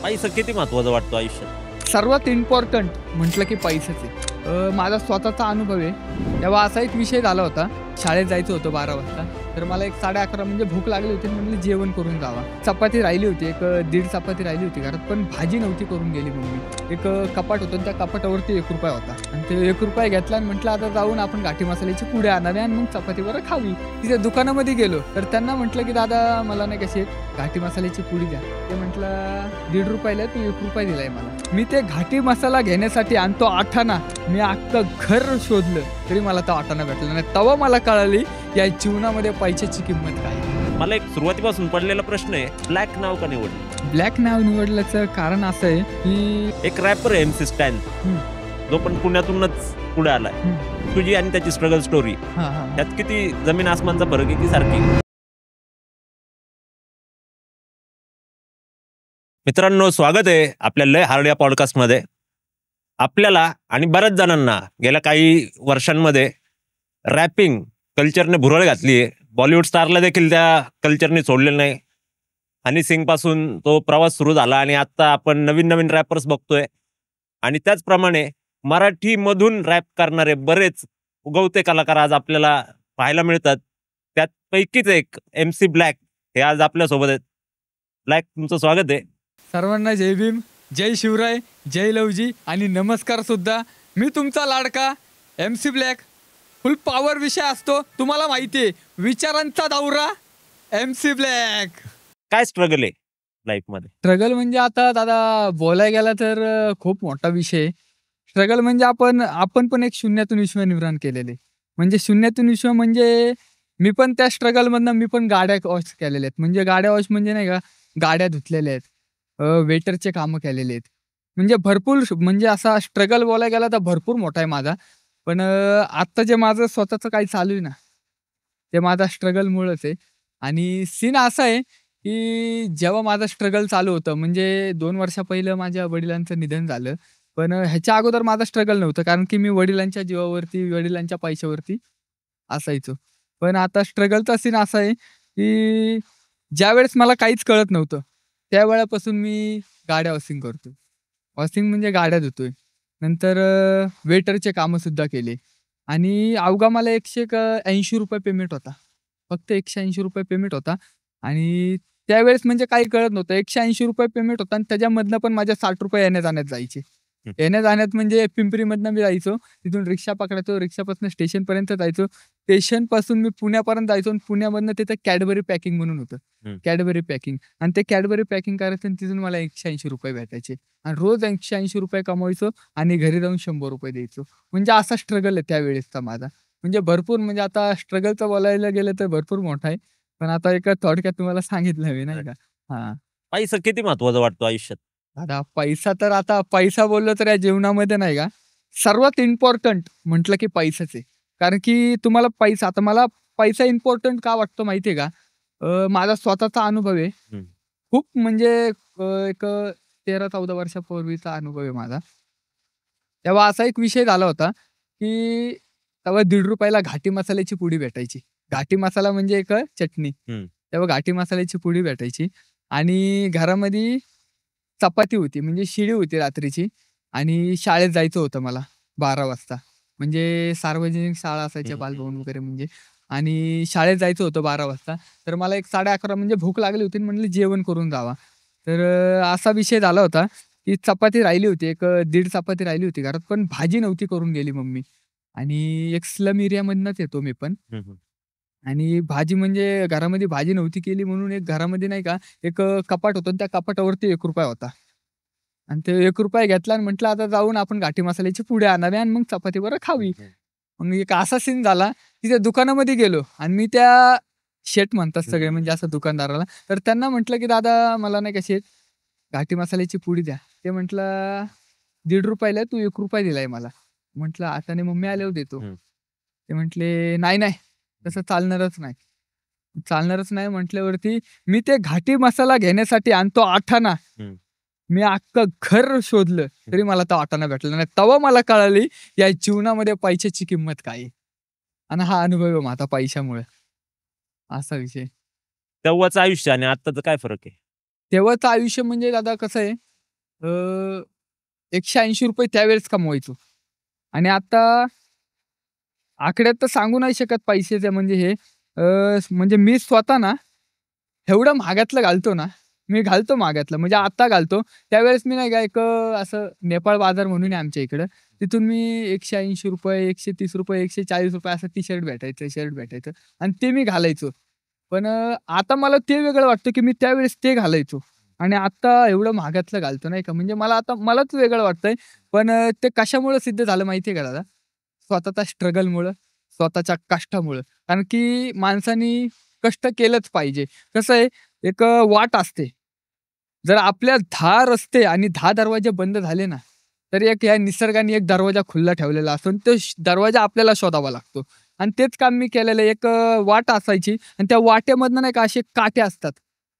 पैसा किती महत्वाचा वाटतो आयुष्यात? सर्वात इम्पॉर्टंट म्हटलं की पैसाच आहे. माझा स्वतःचा अनुभव आहे. तेव्हा असा एक विषय झाला होता. शाळेत जायचं होतं 12 वाजता. तर मला एक 11:30 म्हणजे भूक लागली होती. म्हटलं जेवण करून जावा. चपाती राहिली होती, एक दीड चपाती राहिली होती घरात, पण भाजी नव्हती करून गेली मम्मी. एक कपाट होतं, त्या कपाटावरती ₹1 होता आणि ते ₹1 घेतला आणि म्हटलं आता जाऊन आपण घाटी मसाल्याची पुडी आणावे आणि मग चपाती बरं खावी. तिथे दुकानामध्ये गेलो तर त्यांना म्हटलं की दादा मला नाही कशी घाटी मसाल्याची पुडी द्या. ते म्हटलं ₹1.5 तू ₹1 दिलाय मला. मी ते घाटी मसाला घेण्यासाठी आणतो आठाणा. मी अख्खं घर शोधलं तरी मला तो आठाणा भेटला नाही. तेव्हा मला कळाली या जीवनामध्ये पैशाची किंमत काय. मला एक सुरुवातीपासून पडलेला प्रश्न आहे, ब्लॅक नाव का निवडलं? ब्लॅक नाव निवडल्याचं कारण असं आहे की एक रॅपर आहे MC स्टॅन, जो पण पुण्यातूनच पुढे आलाय. तुझी आणि त्याची स्ट्रगल स्टोरी, त्यात किती जमीन आसमानचा फरक आहे की सारखी? मित्रांनो, स्वागत आहे आपल्या लय हार्ड या पॉडकास्टमध्ये. आपल्याला आणि बऱ्याच जणांना गेल्या काही वर्षांमध्ये रॅपिंग कल्चरने भुरळ घातली आहे. बॉलिवूड स्टारला देखील त्या कल्चरने सोडलेलं नाही. हनी सिंग पासून तो प्रवास सुरू झाला आणि आता आपण नवीन नवीन रॅपर्स बघतोय. आणि त्याचप्रमाणे मराठीमधून रॅप करणारे बरेच उगवते कलाकार आज आपल्याला पाहायला मिळतात. त्यापैकीच एक MC ब्लॅक हे आज आपल्यासोबत आहेत. ब्लॅक, तुमचं स्वागत आहे. सर्वांना जय भीम, जय शिवराय, जय लवजी आणि नमस्कार सुद्धा. मी तुमचा लाडका MC ब्लॅक. फुल पॉवर विषय असतो, तुम्हाला माहिती आहे, विचारांचा दौरा MC ब्लॅक. काय स्ट्रगल आहे लाईफमध्ये? स्ट्रगल म्हणजे आता दादा बोलायला गेला तर खूप मोठा विषय आहे. स्ट्रगल म्हणजे आपण पण एक शून्यातून विश्व निर्माण केलेले. म्हणजे शून्यातून विश्व म्हणजे मी पण त्या स्ट्रगलमधनं मी पण गाड्या वॉश केलेल्या आहेत. म्हणजे गाड्या वॉश म्हणजे नाही का, गाड्या धुतलेल्या आहेत, वेटरचे कामं केलेले आहेत. म्हणजे भरपूर म्हणजे असा स्ट्रगल बोलायला गेला तर भरपूर मोठा आहे माझा. पण आत्ता जे माझं स्वतःचं काही चालू आहे ना, ते माझा स्ट्रगलमुळंच आहे. आणि सीन असा आहे की जेव्हा माझं स्ट्रगल चालू होतं, म्हणजे 2 वर्षा पहिलं माझ्या वडिलांचं निधन झालं. पण ह्याच्या अगोदर माझं स्ट्रगल नव्हतं, कारण की मी वडिलांच्या जीवावरती, वडिलांच्या पैशावरती असायचो. पण आता स्ट्रगलचा सीन असा आहे की ज्यावेळेस मला काहीच कळत नव्हतं, त्यावेळेपासून मी गाड्या वॉशिंग करतो. वॉशिंग म्हणजे गाड्या धुतोय. नंतर वेटरचे कामंसुद्धा केले आणि अवघा मला ₹180 पेमेंट होता. फक्त ₹180 पेमेंट होता आणि त्यावेळेस म्हणजे काही कळत नव्हतं. ₹180 पेमेंट होता आणि त्याच्यामधनं पण माझ्या ₹60 येण्या-जाण्यात जायचे. येण्या-जाण्यात म्हणजे पिंपरीमधनं मी जायचो, तिथून रिक्षा पकडायचो, रिक्षापासून स्टेशनपर्यंत जायचो. स्टेशनपासून मी पुण्यापर्यंत जायचो आणि पुण्यामधनं तिथं कॅडबरी पॅकिंग म्हणून होतं. कॅडबरी पॅकिंग आणि ते कॅडबरी पॅकिंग करायचं आणि तिथून मला ₹180 भेटायचे आणि रोज ₹180 कमवायचो आणि घरी जाऊन ₹100 द्यायचो. म्हणजे असा स्ट्रगल आहे त्यावेळेसचा माझा. म्हणजे भरपूर, म्हणजे आता स्ट्रगलचं बोलायला गेलं तर भरपूर मोठा आहे. पण आता एका थोडक्यात तुम्हाला सांगितलं मी, नाही का? हां. पैसा किती महत्वाचा वाटतो आयुष्यात? आता पैसा तर आता पैसा बोललो तर या जीवनामध्ये नाही का, सर्वात इम्पॉर्टंट म्हटलं की पैसाच आहे. कारण की तुम्हाला पैसा, आता मला पैसा इम्पॉर्टंट का वाटतो माहिती आहे का? माझा स्वतःचा अनुभव आहे. खूप म्हणजे एक 13-14 वर्षापूर्वीचा अनुभव आहे माझा. तेव्हा असा एक विषय झाला होता की तेव्हा ₹1.5 घाटी मसाल्याची पुडी भेटायची. घाटी मसाला म्हणजे एक चटणी. तेव्हा घाटी मसाल्याची पुडी भेटायची आणि घरामध्ये चपाती होती, म्हणजे शिळी होती रात्रीची आणि शाळेत जायचं होतं मला 12 वाजता. म्हणजे सार्वजनिक शाळा असायच्या, बालभवन वगैरे म्हणजे. आणि शाळेत जायचं होतं 12 वाजता. तर मला एक 11:30 म्हणजे भूक लागली होती आणि म्हटलं जेवण करून जावा. तर असा विषय झाला होता की चपाती राहिली होती, एक दीड चपाती राहिली होती घरात, पण भाजी नव्हती करून गेली मम्मी. आणि एक स्लम एरियामधनंच येतो मी पण. आणि भाजी म्हणजे घरामध्ये भाजी नव्हती केली म्हणून एक घरामध्ये नाही का, एक कपाट होतं आणि त्या कपाटावरती ₹1 होता. आणि ते ₹1 घेतला आणि म्हटलं आता जाऊन आपण घाटी मसाल्याची पुडी आणावे आणि मग चपाती बरं खावी. मग एक असा सीन झाला, तिथे दुकानामध्ये गेलो आणि मी त्या शेठ म्हणतात सगळे म्हणजे असं दुकानदाराला, तर त्यांना म्हटलं की दादा मला नाही का शेठ घाटी मसाल्याची पुडी द्या. ते म्हटलं ₹1.5 तू ₹1 दिलाय मला. म्हटलं आता नाही मम्मी आल्यावर देतो. ते म्हटले नाही नाही, तसं चालणारच नाही. चालणारच नाही म्हटल्यावरती मी ते घाटी मसाला घेण्यासाठी आणतो आठाणा. मी अख्खं घर शोधलं तरी मला तो आठाणा भेटला नाही. तेव्हा मला कळाली या जीवनामध्ये पैशाची किंमत काय आहे. आणि हा अनुभव आहे माझा पैशामुळे. असा विषय. तेव्हाचं आयुष्य आणि आत्ताचं काय फरक आहे? तेव्हाचं आयुष्य म्हणजे दादा कसं आहे ₹180 त्यावेळेस कमवायचो. आणि आता आकड्यात तर सांगू नाही शकत पैशाचे म्हणजे हे. म्हणजे मी स्वतः ना एवढं महागातलं घालतो ना, मी घालतो महागातलं म्हणजे आता घालतो. त्यावेळेस मी नाही का एक असं नेपाळ बाजार म्हणून आहे आमच्या इकडं. तिथून मी ₹180, ₹130, ₹140 असं टी-शर्ट भेटायचं, शर्ट भेटायचं आणि ते मी घालायचो. पण आता मला ते वेगळं वाटतं, की मी त्यावेळेस ते घालायचो आणि आता एवढं महागातलं घालतो नाही का. म्हणजे मला आता मलाच वेगळं वाटतंय. पण ते कशामुळं सिद्ध झालं माहिती आहे का दादा? स्वतःच्या स्ट्रगलमुळं, स्वतःच्या कष्टामुळं. कारण की माणसाने कष्ट केलंच पाहिजे. कसं आहे, एक वाट असते. जर आपल्या 10 रस्ते आणि 10 दरवाजे बंद झाले ना, तर एक या निसर्गाने एक दरवाजा खुला ठेवलेला असतो आणि तो दरवाजा आपल्याला शोधावा लागतो. आणि तेच काम मी केलेलं आहे. एक वाट असायची आणि त्या वाटेमधनं नाही का असे काटे असतात.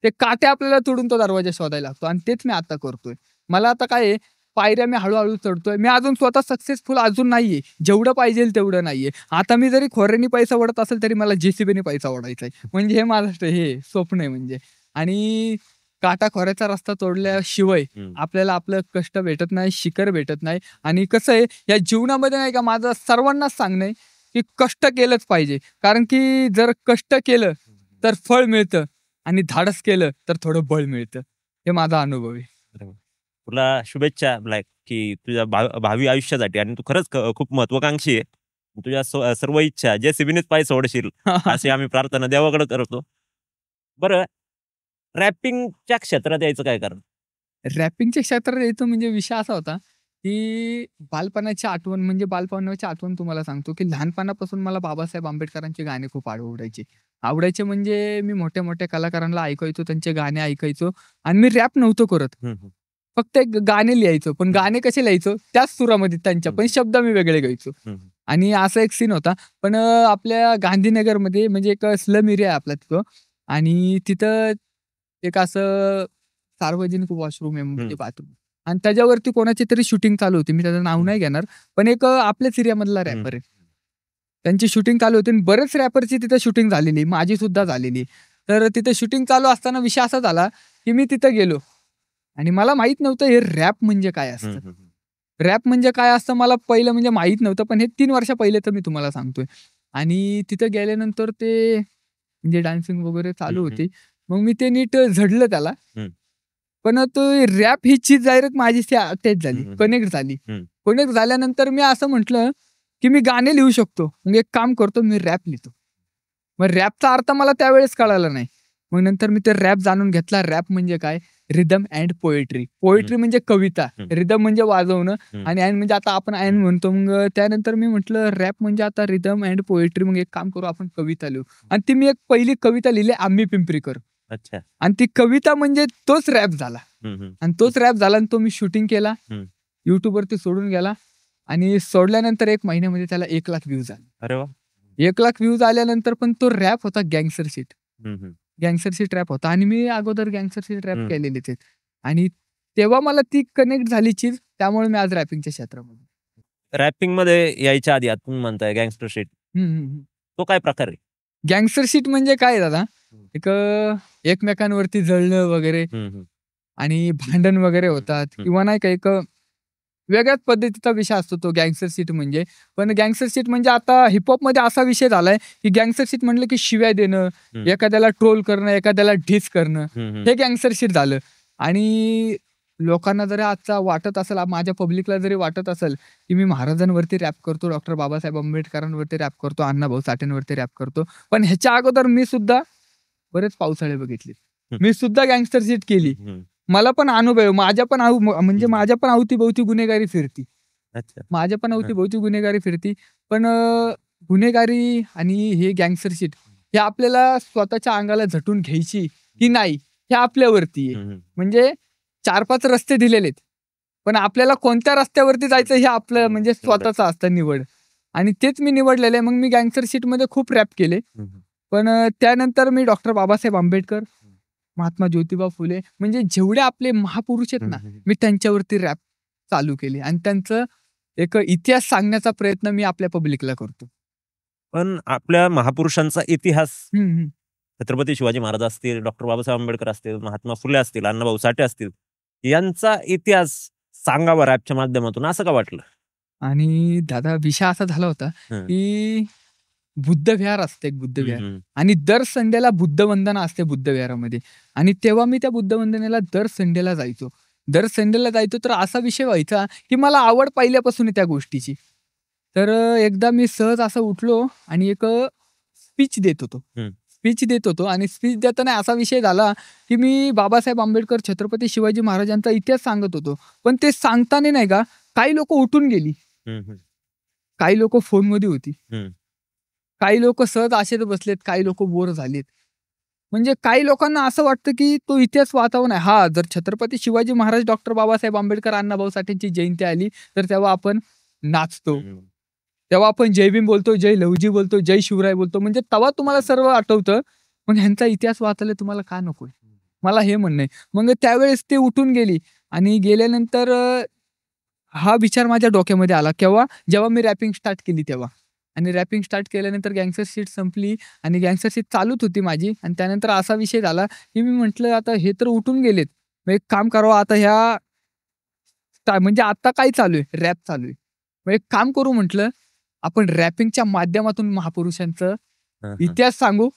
ते काटे आपल्याला तोडून तो दरवाजा शोधायला लागतो आणि तेच मी आता करतोय. मला आता काय आहे, पायऱ्या मी हळू चढतोय. मी अजून स्वतः सक्सेसफुल अजून नाहीये. जेवढं पाहिजेल तेवढं नाहीये. आता मी जरी खोऱ्यानी पैसा ओढत असेल, तरी मला जे-सी-बीने पैसा ओढायचा आहे. म्हणजे हे माझं हे स्वप्न आहे म्हणजे. आणि काटाखोऱ्याचा रस्ता तोडल्याशिवाय आपल्याला आपलं कष्ट भेटत नाही, शिखर भेटत नाही. आणि कसं आहे, या जीवनामध्ये नाही का माझं सर्वांनाच सांगणं आहे, की कष्ट केलंच पाहिजे. कारण की जर कष्ट केलं, तर फळ मिळतं आणि धाडस केलं, तर थोडं बळ मिळतं. हे माझा अनुभव आहे. बरोबर. तुला शुभेच्छा ब्लॅक, की तुझ्या भावी आयुष्यासाठी आणि तू खरंच खूप महत्वाकांक्षी आहे. तुझ्या सर्व इच्छा जे-सी-बीनेच पाय सोडशील अशी आम्ही प्रार्थना देवाकडे करतो. बरं, रॅपिंगच्या क्षेत्रात यायचं काय कारण? रॅपिंगच्या क्षेत्रात येतो म्हणजे विषय असा होता, की बालपणाची आठवण म्हणजे बालपणाची आठवण तुम्हाला सांगतो, की लहानपणापासून मला बाबासाहेब आंबेडकरांची गाणी खूप आवडायची. आवडायचे म्हणजे मी मोठ्या-मोठ्या कलाकारांना ऐकायचो, त्यांचे गाणे ऐकायचो आणि मी रॅप नव्हतो करत. हं, हं. फक्त एक गाणे लिहायचो. पण गाणे कसे लिहायचो? त्याच सुरामध्ये त्यांच्या, पण शब्द मी वेगळे गायचो. हं, आणि असा एक सीन होता. पण आपल्या गांधीनगरमध्ये म्हणजे एक स्लम एरिया आहे आपला तिथं आणि तिथं एक असं सार्वजनिक वॉशरूम आहे म्हणजे बाथरूम आणि त्याच्यावरती कोणाची तरी शूटिंग चालू होती. मी त्याचं नाव नाही घेणार. पण एक आपल्याच एरियामधला रॅपर आहे. त्यांची शूटिंग चालू होती आणि बरेच रॅपरची तिथं शूटिंग झालेली. माझी सुद्धा झालेली. तर तिथे शूटिंग चालू असताना विषय असा झाला, की मी तिथं गेलो आणि मला माहीत नव्हतं हे रॅप म्हणजे काय असतं. रॅप म्हणजे काय असतं मला पहिलं म्हणजे माहीत नव्हतं. पण हे 3 वर्ष पहिलेचं मी तुम्हाला सांगतोय. आणि तिथं गेल्यानंतर ते म्हणजे डान्सिंग वगैरे चालू होती. मग मी ते नीट झडलं त्याला. पण तो रॅप ही चीज डायरेक्ट माझ्याशी अटॅच झाली, कनेक्ट झाली. कनेक्ट झाल्यानंतर मी असं म्हटलं, की मी गाणे लिहू शकतो. मग एक काम करतो, मी रॅप लिहितो. मग रॅपचा अर्थ मला त्यावेळेस कळाला नाही. मग नंतर मी ते रॅप जाणून घेतला. रॅप म्हणजे काय? Rhythm and poetry. पोएट्री म्हणजे कविता, रिदम म्हणजे वाजवणं आणि अँड म्हणजे आता आपण अँड म्हणतो. मग त्यानंतर मी म्हटलं रॅप म्हणजे आता रिदम अँड पोएट्री. मग एक काम करू, आपण कविता लिहू. आणि ती मी एक पहिली कविता लिहिली, आम्ही पिंपरीकर. अच्छा. आणि ती कविता म्हणजे तोच रॅप झाला. आणि तोच रॅप झाला आणि तो मी शूटिंग केला. YouTubeवरती सोडून गेला आणि सोडल्यानंतर 1 महिन्यामध्ये त्याला 1,00,000 व्ह्यूज आले. अरे वाह! 1,00,000 व्ह्यूज आल्यानंतर पण तो रॅप होता gangster sheet. Gangster sheet rap होता आणि मी अगोदर गँगस्टर शीट रॅप केलेलेच आहेत. आणि तेव्हा मला ती कनेक्ट झाली चीज. त्यामुळे मी आज रॅपिंगच्या क्षेत्रामध्ये. रॅपिंगमध्ये यायच्या आधी आता तुम्ही म्हणताय गँगस्टर शीट, तो काय प्रकार आहे? गँगस्टर शीट म्हणजे काय दादा? एक एकमेकांवरती जळणं वगैरे आणि भांडण वगैरे होतात किंवा नाही का एक वेगळ्याच पद्धतीचा विषय असतो तो गँगस्टर शीट म्हणजे. पण गँगस्टर शीट म्हणजे आता हिपहॉपमध्ये असा विषय झालाय, की गँगस्टर शीट म्हटलं की शिव्या देणं, एखाद्याला ट्रोल करणं, एखाद्याला डिस करणं, हे गँगस्टर शीट झालं. आणि लोकांना जरी आजचा वाटत असेल, माझ्या पब्लिकला जरी वाटत असेल, की मी महाराजांवरती रॅप करतो, डॉक्टर बाबासाहेब आंबेडकरांवरती रॅप करतो, अण्णाभाऊ साठेंवरती रॅप करतो. पण ह्याच्या अगोदर मी सुद्धा बरेच पावसाळे बघितले. मी सुद्धा गँगस्टर शीट केली. मला पण अनुभव आहे. माझ्या पण अवतीभोवती गुन्हेगारी फिरती. अच्छा. माझ्या पण अवतीभोवती गुन्हेगारी फिरती. पण गुन्हेगारी आणि हे गँगस्टर शीट हे आपल्याला स्वतःच्या अंगाला झटून घ्यायची की नाही, हे आपल्यावरती आहे. म्हणजे 4-5 रस्ते दिलेलेत. पण आपल्याला कोणत्या रस्त्यावरती जायचं हे आपलं म्हणजे स्वतःचं असतं निवड. आणि तेच मी निवडलेलं आहे. मग मी गँगस्टर शीटमध्ये खूप रॅप केले. पण त्यानंतर मी डॉक्टर बाबासाहेब आंबेडकर, महात्मा ज्योतिबा फुले म्हणजे जेवढे आपले महापुरुष आहेत ना, मी त्यांच्यावरती रॅप चालू केली आणि त्यांचं एक इतिहास सांगण्याचा प्रयत्न मी आपल्या पब्लिकला करतो. पण आपल्या महापुरुषांचा इतिहास, छत्रपती शिवाजी महाराज असतील, डॉक्टर बाबासाहेब आंबेडकर असतील, महात्मा फुले असतील, अण्णाभाऊ साठे असतील, यांचा इतिहास सांगावा रॅपच्या माध्यमातून, असं का वाटलं? आणि दादा विषय असा झाला होता हं. की बुद्ध विहार असते एक बुद्ध हं, विहार हं. आणि दर संडेला बुद्ध वंदना असते बुद्ध विहारामध्ये आणि तेव्हा मी त्या बुद्ध वंदनेला दर संडेला जायचो. दर संडेला जायचो तर असा विषय व्हायचा की मला आवड पहिल्यापासून आहे त्या गोष्टीची. तर एकदा मी सहज असं उठलो आणि एक स्पीच देत होतो. हं. स्पीच देत होतो आणि स्पीच देताना असा विषय झाला की मी बाबासाहेब आंबेडकर, छत्रपती शिवाजी महाराजांचा इतिहास सांगत होतो. पण ते सांगताना नाही का काही लोकं उठून गेली. हं, हं. काही लोकं फोनमध्ये होती. हं. काही लोकं सहज असेच बसलेत, काही लोकं बोर झालेत. म्हणजे काही लोकांना असं वाटतं, की तो इतिहास वाचावा नाही. हां, जर छत्रपती शिवाजी महाराज, डॉक्टर बाबासाहेब आंबेडकर, अण्णाभाऊ साठेंची जयंती आली, तर तेव्हा आपण नाचतो. हं. तेव्हा आपण जय भीम बोलतो, जय लवजी बोलतो, जय शिवराय बोलतो. म्हणजे तेव्हा तुम्हाला सर्व आठवतं. मग ह्यांचा इतिहास वाचायला तुम्हाला का नकोय? मला हे म्हणणं आहे. मग त्यावेळेस ते उठून गेली आणि गेल्यानंतर हा विचार माझ्या डोक्यामध्ये आला. केव्हा? जेव्हा मी रॅपिंग स्टार्ट केली तेव्हा. आणि रॅपिंग स्टार्ट केल्यानंतर गँगस्टर शीट संपली आणि गँगस्टर शीट चालूच होती माझी आणि त्यानंतर असा विषय झाला, की मी म्हटलं आता हे तर उठून गेलेत. मग एक काम करावं आता ह्या म्हणजे आता काय चालू आहे? रॅप चालू आहे. मग एक काम करू म्हटलं, आपण रॅपिंगच्या माध्यमातून महापुरुषांचं हं, हं. इतिहास सांगू.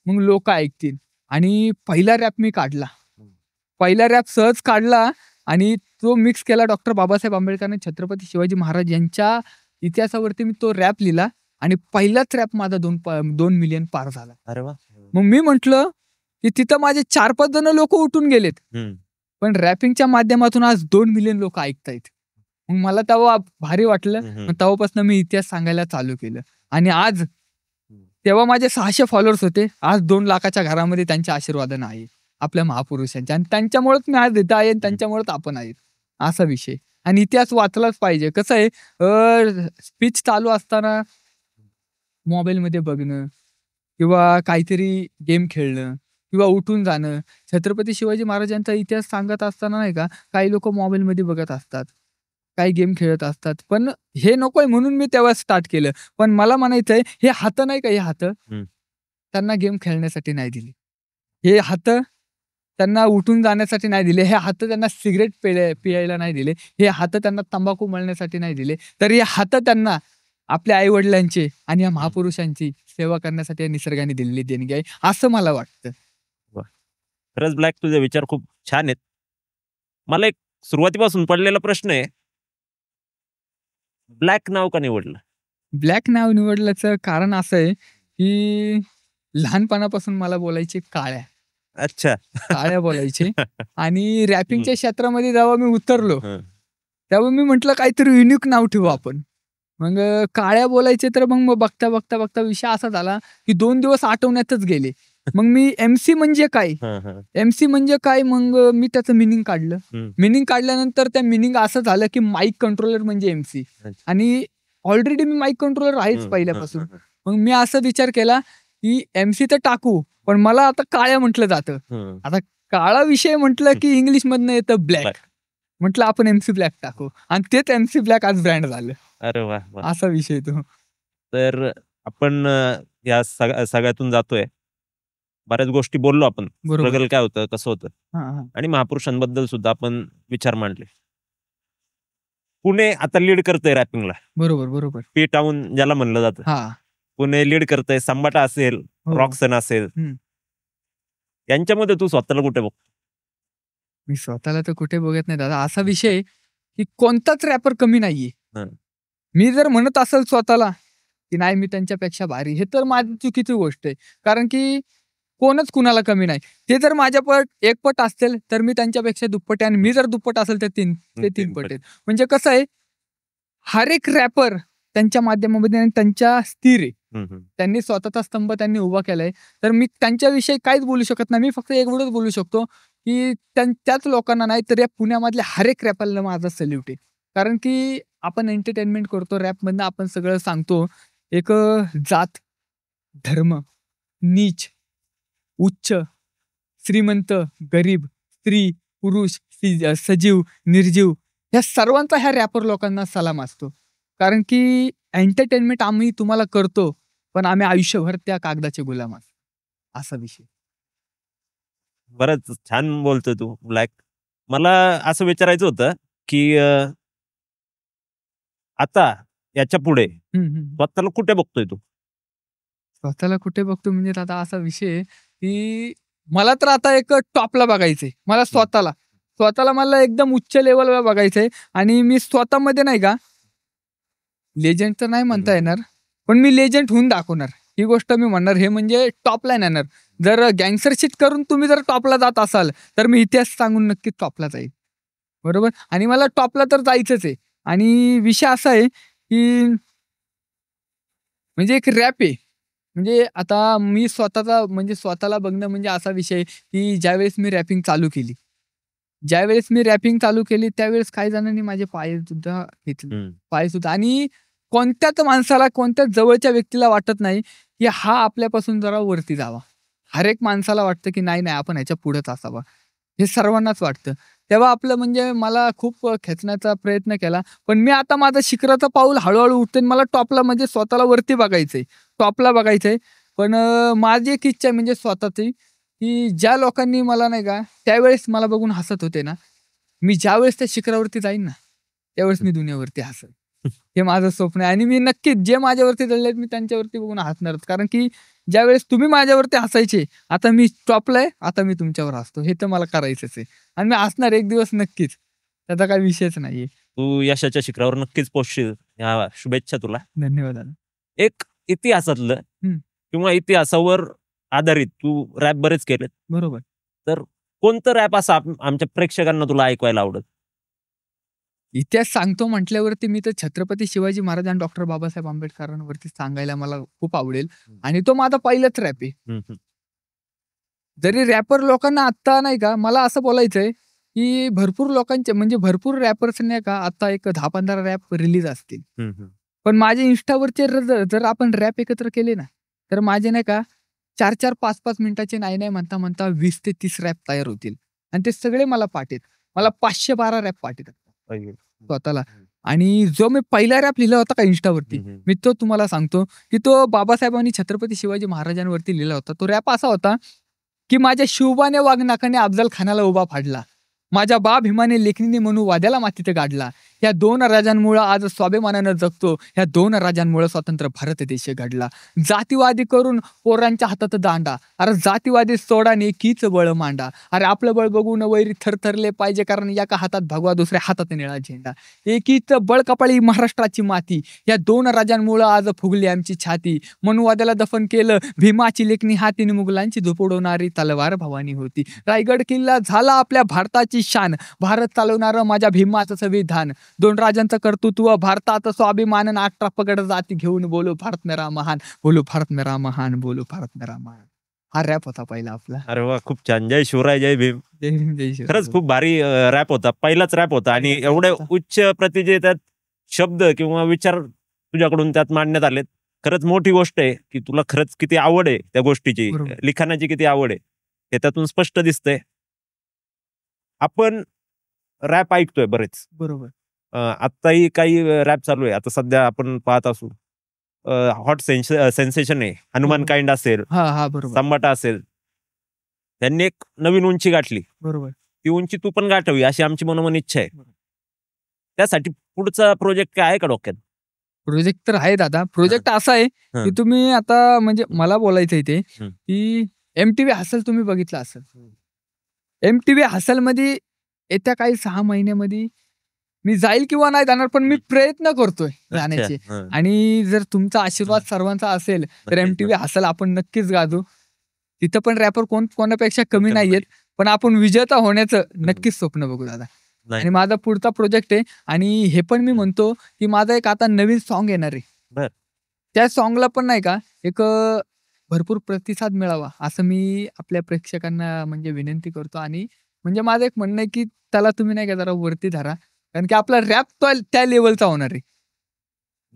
मग लोकं ऐकतील आणि पहिला रॅप मी काढला. पहिला रॅप सहज काढला आणि तो मिक्स केला डॉक्टर बाबासाहेब आंबेडकर आणि छत्रपती शिवाजी महाराज यांच्या इतिहासावरती मी तो रॅप लिहिला आणि पहिलाच रॅप माझा 2 मिलियन पार झाला. अरे वाह! मग मी म्हटलं, की तिथं माझे 4-5 जण लोकं उठून गेलेत. हं. पण रॅपिंगच्या माध्यमातून आज 2 मिलियन लोकं ऐकतायत. मग मला तेव्हा भारी वाटलं. हं, हं. मग तेव्हापासून मी इतिहास सांगायला चालू केलं आणि आज हं. तेव्हा माझे 600 फॉलोअर्स होते. आज 2 लाखाच्या घरामध्ये त्यांच्या आशीर्वादानं आहे. आपल्या महापुरुषांच्या आणि त्यांच्यामुळेच मी आज इथं आहे आणि त्यांच्यामुळेच आपण आहेत. असा विषय आणि इतिहास वाचलाच पाहिजे. कसं आहे स्पीच चालू असताना मोबाईलमध्ये बघणं किंवा काहीतरी गेम खेळणं किंवा उठून जाणं. छत्रपती शिवाजी महाराजांचा इतिहास सांगत असताना नाही का, काही लोकं मोबाईलमध्ये बघत असतात. काही गेम खेळत असतात. पण हे नकोय म्हणून मी तेव्हा स्टार्ट केलं. पण मला म्हणायचंय हे हातं नाही का हे हातं, हं. त्यांना गेम खेळण्यासाठी नाही दिली. हे हातं त्यांना उठून जाण्यासाठी नाही दिले. हे हातं त्यांना सिगारेट पियायला नाही दिले. हे हातं त्यांना तंबाखू मळण्यासाठी नाही दिले. तर हे हातं त्यांना आपल्या आई-वडिलांचे आणि या महापुरुषांची सेवा करण्यासाठी या निसर्गाने दिलेली देणगी आहे, असं मला वाटतं. वाह! खरंच ब्लॅक तुझे विचार खूप छान आहेत. मला एक सुरुवातीपासून पडलेला प्रश्न आहे. ब्लॅक नाव का निवडलं? ब्लॅक नाव निवडल्याचं कारण असं आहे, की लहानपणापासून मला बोलायचे काळ्या. अच्छा. काळ्या बोलायचे आणि हं. रॅपिंगच्या क्षेत्रामध्ये जेव्हा मी उतरलो, हं. तेव्हा मी म्हटलं काहीतरी युनिक नाव ठेवू आपण. मग काळ्या बोलायचे तर मग बघता विषय असा झाला, की 2 दिवस आठवण्यातच गेले. मग मी एम-सी म्हणजे काय? हं, हं. एम-सी म्हणजे काय? मग मी त्याचं मीनिंग काढलं. हं. मीनिंग काढल्यानंतर त्या मीनिंग असं झालं, की माईक कंट्रोलर म्हणजे एम-सी अच्छा. आणि ऑलरेडी मी माईक कंट्रोलर आहेच हं, हं, पहिल्यापासून. हं, हं. मग मी असा विचार केला, की एम-सी तर टाकू, पण मला आता काळ्या म्हटलं जातं. हं. आता काळा विषय म्हटलं, की इंग्लिशमधनं येतं ब्लॅक. ब्लॅक. म्हटलं आपण एम-सी ब्लॅक टाकू आणि तेच एम-सी ब्लॅक आज ब्रँड झालं. अरे वाह! वाह! असा विषय तो. तर आपण या सगळ्यातून जातोय. बऱ्याच गोष्टी बोललो आपण. बरोबर. स्ट्रगल काय होतं, कसं होतं हां, हां. आणि महापुरुषांबद्दल सुद्धा आपण विचार मांडले. पुणे आता लीड करतंय रॅपिंगला. बरोबर. पी टाउन ज्याला म्हणलं जातं. हां. पुणे लीड करतंय. संबाटा असेल, हो. रॉकसन असेल. हं. यांच्यामध्ये तू स्वतःला कुठे बघतो? मी स्वतःला तर कुठे बघत नाही दादा. असा विषय आहे, की कोणताच रॅपर कमी नाहीये. हं. मी जर म्हणत असेल स्वतःला, की नाही मी त्यांच्यापेक्षा भारी, हे तर माझी चुकीची गोष्ट आहे. कारण की कोणच कुणाला कमी नाही. ते जर माझ्या एक पट असतील, तर मी त्यांच्यापेक्षा दुप्पट आहे आणि मी जर दुप्पट असेल, तर ते 3 तीन पट पट. आहेत. म्हणजे कसं आहे, हर एक रॅपर त्यांच्या माध्यमामध्ये आणि त्यांच्या स्थिर आहे. हं, हं. त्यांनी स्वतःचा स्तंभ त्यांनी उभा केलाय. तर मी त्यांच्याविषयी काहीच बोलू शकत नाही. मी फक्त एवढंच बोलू शकतो, की त्याच लोकांना नाही तर या पुण्यामधल्या हर एक रॅपरला माझा सॅल्यूट आहे. कारण की आपण एंटरटेनमेंट करतो. रॅपमधनं आपण सगळं सांगतो. एक जात, धर्म, नीच, उच्च, श्रीमंत, गरीब, स्त्री, पुरुष, सजीव, निर्जीव ह्या सर्वांचा ह्या रॅपर लोकांना सलाम असतो. कारण की एंटरटेनमेंट आम्ही तुम्हाला करतो, पण आम्ही आयुष्यभर त्या कागदाचे गुलाम असतो. असा विषय. बरंच छान बोलतोय तू ब्लॅक. मला असं विचारायचं होतं की आता याच्या पुढे स्वतःला कुठे बघतोय तू? स्वतःला कुठे बघतो म्हणजे दादा असा विषय आहे, की मला तर आता एक टॉपला बघायचंय. मला स्वतःला मला एकदम उच्च लेव्हलला बघायचंय आणि मी स्वतःमध्ये नाही का, लेजंड तर नाही म्हणता येणार, पण मी लेजंड होऊन दाखवणार. ही गोष्ट मी म्हणणार, हे म्हणजे टॉपला येणार. जर गँगस्टरशिप करून तुम्ही जर टॉपला जात असाल, तर मी इतिहास सांगून नक्कीच टॉपला जाईल. बरोबर? आणि मला टॉपला तर जायचंच आहे. आणि विषय असा आहे, की म्हणजे एक रॅप आहे. म्हणजे आता मी स्वतःला बघणं म्हणजे असा विषय आहे, की ज्यावेळेस मी रॅपिंग चालू केली त्यावेळेस काही जणांनी माझे पाय सुद्धा घेतले. पाय सुद्धा आणि कोणत्याच माणसाला, कोणत्याच जवळच्या व्यक्तीला वाटत नाही, की हा आपल्यापासून जरा वरती जावा. हर एक माणसाला वाटतं, की नाही, आपण ह्याच्या पुढेच असावा. हे सर्वांनाच वाटतं. तेव्हा आपलं म्हणजे मला खूप खेचण्याचा प्रयत्न केला. पण मी आता माझं शिखराचं पाऊल हळू-हळू उठते आणि मला टॉपला म्हणजे स्वतःला वरती बघायचंय. टॉपला बघायचंय. पण माझी एक इच्छा आहे म्हणजे स्वतःची, की ज्या लोकांनी मला नाही का त्यावेळेस मला बघून हसत होते ना, मी ज्यावेळेस त्या शिखरावरती जाईन ना, त्यावेळेस मी दुनियावरती हसेन. हे माझं स्वप्न आहे आणि मी नक्कीच जे माझ्यावरती चढलेत मी त्यांच्यावरती बघून हसणारच. कारण की ज्यावेळेस तुम्ही माझ्यावरती हसायचे, आता मी टॉपला आहे, आता मी तुमच्यावर हसतो. हे तर मला करायचंच आहे आणि मी हसणार एक दिवस नक्कीच. त्याचा काही विषयच नाहीये. तू यशाच्या शिखरावर नक्कीच पोहोचशील. या शुभेच्छा तुला. धन्यवाद दादा. एक इतिहासातलं किंवा इतिहासावर आधारित तू रॅप बरेच केलेत. बरोबर. तर कोणतं रॅप असं आमच्या प्रेक्षकांना तुला ऐकवायला आवडत? इतिहास सांगतो म्हटल्यावरती मी तर छत्रपती शिवाजी महाराज आणि डॉक्टर बाबासाहेब आंबेडकरांवरती सांगायला मला खूप आवडेल आणि तो माझा पहिलाच रॅप आहे. जरी रॅपर लोकांना आत्ता नाही का, मला असं बोलायचंय, की भरपूर लोकांचे म्हणजे भरपूर रॅपर्स नाही का आता एक 10-15 रॅप रिलीज असतील. पण माझे इन्स्टावरचे जर आपण रॅप एकत्र केले ना, तर माझे नाही का 4-4, 5-5 मिनिटाचे नाही म्हणता 20 ते 30 रॅप तयार होतील आणि ते सगळे मला पाठ आहेत. मला 512 रॅप पाठ आहेत स्वतःला. आणि जो मी पहिला रॅप लिहिला होता का इन्स्टावरती, मी तो तुम्हाला सांगतो, की तो बाबासाहेबांनी छत्रपती शिवाजी महाराजांवरती लिहिला होता. तो रॅप असा होता, की माझ्या शिवबाने वाघनाकाने अफजल खानाला उभा फाडला. माझ्या बा भीमाने लेखणीने म्हणू वाद्याला मातीत गाडला. या 2 राजांमुळे आज स्वाभिमानानं जगतो. ह्या 2 राजांमुळे स्वतंत्र भारत देश घडला. जातीवादी करून पोरांच्या हातात दांडा. अरे जातीवादी सोडाने कीच बळ मांडा. अरे आपलं बळ बघून वैरी थरथरले पाहिजे, कारण एका हातात भगवा दुसऱ्या हातात निळा झेंडा. एकीच बळ कपाळी महाराष्ट्राची माती. या 2 राजांमुळे आज फुगली आमची छाती. मनुवाद्याला दफन केलं भीमाची लेखणी हातीने, मुघलांची झोपवणारी तलवार भवानी होती. रायगड किल्ला झाला आपल्या भारताची शान. भारत चालवणारं माझ्या भीमाचं संविधान. 2 राजांचं कर्तृत्व भारतात स्वाभिमान. 18 पगड जाती घेऊन बोलो भारत मेरा महान. बोलो भारत मेरा महान. बोलो भारत मेरा महान. हा रॅप होता पहिला आपला. अरे वा, खूप छान. जय शिवराय, जय भीम. जय भीम, जय शिवराय. खरंच खूप भारी रॅप होता. पहिलाच रॅप होता आणि एवढे उच्च प्रतीचे त्यात शब्द किंवा विचार तुझ्याकडून त्यात मांडण्यात आलेत. खरंच मोठी गोष्ट आहे की तुला खरंच किती आवड आहे त्या गोष्टीची, लिखाणाची किती आवड आहे हे त्यातून स्पष्ट दिसतंय. आपण रॅप ऐकतोय बरेच. बरोबर. आत्ताही काही रॅप चालू आहे. आता सध्या आपण पाहत असू हॉट सेन्सेशन आहे. हनुमान काइंड असेल, संबाटा असेल, त्यांनी एक नवीन उंची गाठली. बरोबर. ती उंची तू पण गाठावी अशी आमची मनोमन इच्छा आहे. त्यासाठी पुढचा प्रोजेक्ट काय आहे का डोक्यात? प्रोजेक्ट तर आहे दादा. प्रोजेक्ट असा आहे की तुम्ही आता म्हणजे मला बोलायचं इथे, की MTV हसल तुम्ही बघितलं असेल. MTV हसल मध्ये येत्या काही 6 महिन्यामध्ये मी जाईल किंवा नाही जाणार, पण मी प्रयत्न करतोय जाण्याचे. आणि जर तुमचा आशीर्वाद सर्वांचा असेल तर MTV हसल आपण नक्कीच गाजू. तिथं पण रॅपर कोणापेक्षा कमी नाहीयेत, पण आपण विजेता होण्याचं नक्कीच स्वप्न बघू दादा. आणि माझा पुढचा प्रोजेक्ट आहे आणि हे पण मी म्हणतो की माझा एक आता नवीन सॉन्ग येणार आहे. त्या सॉन्गला पण नाही का एक भरपूर प्रतिसाद मिळावा असं मी आपल्या प्रेक्षकांना म्हणजे विनंती करतो. आणि म्हणजे माझं एक म्हणणं आहे की त्याला तुम्ही नाही का जरा वरती धरा, कारण की आपला रॅप त्या लेवलचा होणार आहे.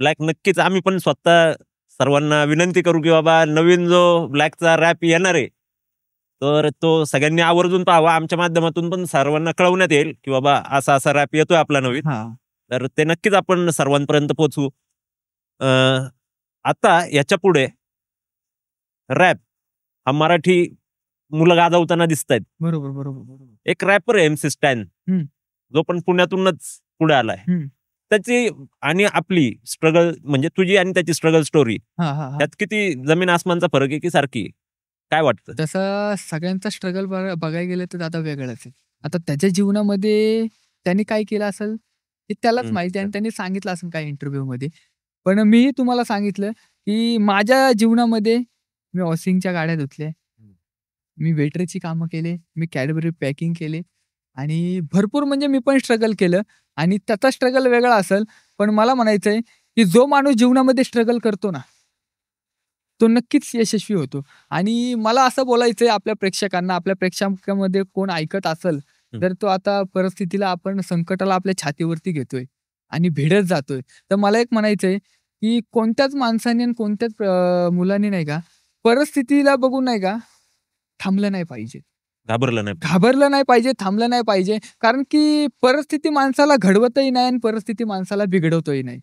ब्लॅक नक्कीच आम्ही पण स्वतः सर्वांना विनंती करू की बाबा नवीन जो ब्लॅकचा रॅप येणार आहे तर तो सगळ्यांनी आवर्जून पाहावा. आमच्या माध्यमातून पण सर्वांना कळवण्यात येईल की बाबा असा असा रॅप येतोय आपला नवीन. तर ते नक्कीच आपण सर्वांपर्यंत पोहोचू. आता याच्या पुढे रॅप हा मराठी मुलं गाजवताना दिसत आहेत. बरोबर बरोबर बरोबर. एक रॅपर आहे MC स्टॅन, हम्म. जो पण पुण्यातूनच पुढे आलाय. हम्म. त्याची आणि आपली स्ट्रगल, म्हणजे तुझी आणि त्याची स्ट्रगल स्टोरी, हा हा हा. त्यात किती जमीन आसमानचा फरक आहे की सारखी आहे? काय वाटतं? तसं सगळ्यांचा स्ट्रगल बघायला गेलं तर दादा वेगळाच आहे. आता त्याच्या जीवनामध्ये त्यांनी काय केलं असेल हे त्यालाच माहिती आहे आणि त्यांनी सांगितलं असेल काय इंटरव्ह्यू मध्ये. पण मी तुम्हाला सांगितलं की माझ्या जीवनामध्ये मी वॉशिंगच्या गाड्या धुतल्या, मी वेटरची कामं केले, मी कॅडबरी पॅकिंग केले आणि भरपूर म्हणजे मी पण स्ट्रगल केलं आणि त्याचा स्ट्रगल वेगळा असेल. पण मला म्हणायचंय की जो माणूस जीवनामध्ये स्ट्रगल करतो ना, तो नक्कीच यशस्वी होतो. आणि मला असं बोलायचंय आपल्या प्रेक्षकांना, आपल्या प्रेक्षकांमध्ये कोण ऐकत असेल, तर तो आता परिस्थितीला आपण संकटाला आपल्या छातीवरती घेतोय आणि भिडत जातोय. तर मला एक म्हणायचंय की कोणत्याच माणसाने आणि कोणत्याच मुलाने नाही का परिस्थितीला बघून नाही का थांबलं नाही पाहिजे. घाबरलं नाही. घाबरलं नाही पाहिजे, थांबलं नाही पाहिजे. कारण की परिस्थिती माणसाला घडवतही नाही आणि परिस्थिती माणसाला बिघडवतही नाही.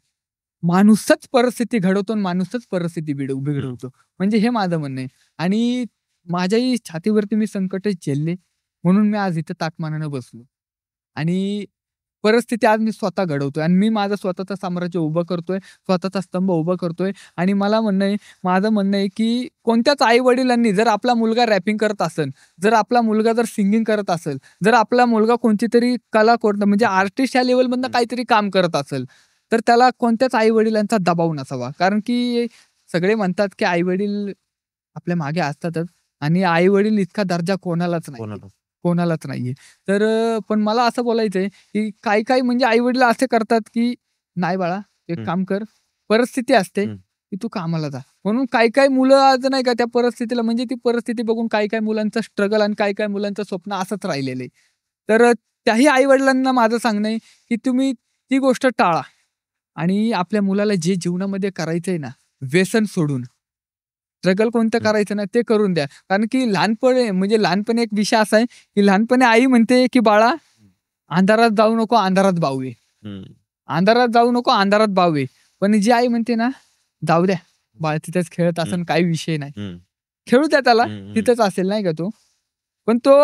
माणूसच परिस्थिती घडवतो आणि माणूसच परिस्थिती बिघडवतो. म्हणजे हे माझं म्हणणं आहे. आणि माझ्याही छातीवरती मी संकट झेलले, म्हणून मी आज इथं ताटमानानं बसलो. आणि परिस्थिती आज मी स्वतः घडवतोय आणि मी माझं स्वतःचं साम्राज्य उभं करतोय, स्वतःचा स्तंभ उभा करतोय. आणि मला म्हणणं आहे, माझं म्हणणं आहे की कोणत्याच आई-वडिलांनी जर आपला मुलगा रॅपिंग करत असेल, जर आपला मुलगा जर सिंगिंग करत असेल, जर आपला मुलगा कोणतीतरी कला म्हणजे आर्टिस्ट या लेव्हलमधनं काहीतरी काम करत असेल, तर त्याला कोणत्याच आई-वडिलांचा दबाव नसावा. कारण की सगळे म्हणतात की आई-वडील आपल्या मागे असतातच आणि आई-वडील इतका दर्जा कोणालाच नाही. कोणालाच नाहीये. तर पण मला असं बोलायचंय की काही म्हणजे आई-वडील असे करतात की नाही बाळा एक काम कर, परिस्थिती असते की तू कामाला जा. म्हणून काही मुलं आज नाही का त्या परिस्थितीला, म्हणजे ती परिस्थिती बघून काही मुलांचं स्ट्रगल आणि काही मुलांचं स्वप्न असंच राहिलेलं आहे. तर त्याही आई-वडिलांना माझं सांगणं आहे की तुम्ही ती गोष्ट टाळा आणि आपल्या मुलाला जे जीवनामध्ये करायचंय ना, व्यसन सोडून स्ट्रगल कोणतं करायचं ना ते करून द्या. कारण की लहानपणी एक विषय असा आहे की लहानपणी आई म्हणते की बाळा अंधारात जाऊ नको, अंधारात बाऊ ये. अंधारात जाऊ नको, अंधारात बाऊ ये. पण जी आई म्हणते ना, जाऊ द्या बाळ तिथेच खेळत असेल, काही विषय नाही, खेळू द्या त्याला, तिथेच असेल नाही का तो. पण तो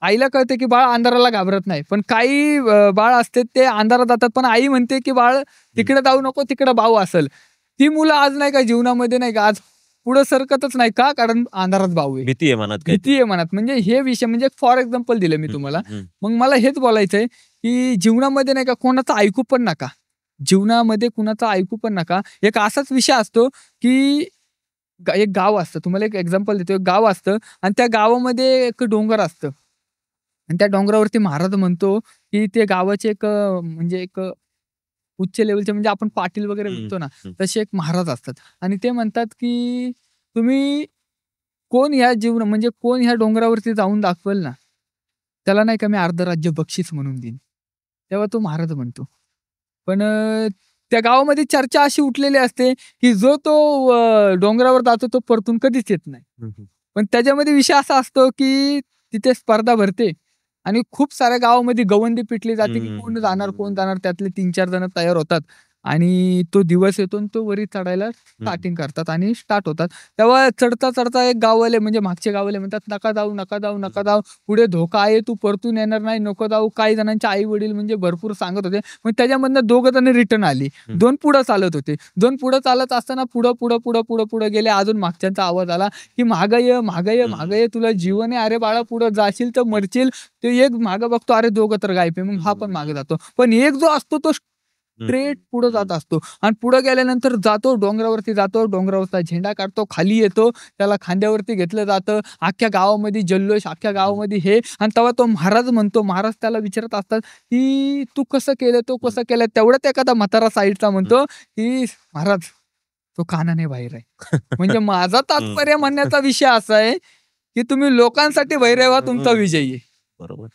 आईला कळते की बाळ अंधाराला घाबरत नाही. पण काही बाळ असते ते अंधारात जातात, पण आई म्हणते की बाळ तिकडे जाऊ नको, तिकडे बाऊ असेल. ती मुलं आज नाही का जीवनामध्ये नाही का आज पुढे सरकतच नाही का, कारण अंधारात बाऊ आहे, भीती आहे मनात, भीती आहे मनात. म्हणजे हे विषय, म्हणजे फॉर एक्झाम्पल दिलं मी तुम्हाला. मग मला हेच बोलायचंय की जीवनामध्ये नाही का कोणाचं ऐकू पण नका, जीवनामध्ये कुणाचं ऐकू पण नका. एक असाच विषय असतो की एक गाव असतं, तुम्हाला एक एक्झाम्पल देतो. एक गाव असतं आणि त्या गावामध्ये एक डोंगर असतं आणि त्या डोंगरावरती महाराज म्हणतो की ते गावाचे एक म्हणजे एक उच्च लेवलचे, म्हणजे आपण पाटील वगैरे म्हणतो ना, तसे एक महाराज असतात आणि ते म्हणतात की तुम्ही कोण ह्या डोंगरावरती जाऊन दाखवेल ना, त्याला नाही का मी अर्ध राज्य बक्षीस म्हणून देईन. तेव्हा तो महाराज म्हणतो. पण त्या गावामध्ये चर्चा अशी उठलेली असते की जो तो डोंगरावर जातो तो परतून कधीच येत नाही. पण त्याच्यामध्ये विषय असा असतो की तिथे स्पर्धा भरते आणि खूप साऱ्या गावामध्ये गवंडी पिटली जाते की कोण जाणार. त्यातले 3-4 जण तयार होतात आणि तो दिवस येतो आणि तो वरी चढायला स्टार्टिंग करतात आणि स्टार्ट होतात. तेव्हा चढता एक गाववाले, म्हणजे मागचे गाववाले म्हणतात नका जाऊ, पुढे धोका आहे, तू परतून येणार नाही, नको जाऊ. काही जणांचे आई वडील म्हणजे भरपूर सांगत होते. मग त्याच्यामधनं 2 जण रिटर्न आली, 2 पुढं चालत होते. 2 पुढं चालत असताना पुढं गेले. अजून मागच्यांचा आवाज आला की मागं ये, तुला जीवन आहे, अरे बाळा पुढं जाशील तर मरशील. ते एक मागं बघतो, अरे 2 तर गायब आहे. मग हा पण मागे जातो. पण एक जो असतो तो स्ट्रेट पुढे जात असतो आणि पुढे गेल्यानंतर डोंगरावरचा झेंडा काढतो, खाली येतो, त्याला खांद्यावरती घेतलं जातं. अख्ख्या गावामध्ये जल्लोष, अख्ख्या गावामध्ये हे. आणि तेव्हा तो महाराज त्याला विचारत असतात की तू कसं केलं. तेवढ्यात एखादा म्हातारा साईडचा म्हणतो की महाराज तो कानाने बाहेर आहे. म्हणजे माझा तात्पर्य म्हणण्याचा विषय असा आहे की तुम्ही लोकांसाठी बाहेर व्हा, तुमचा विजय आहे. बरोबर,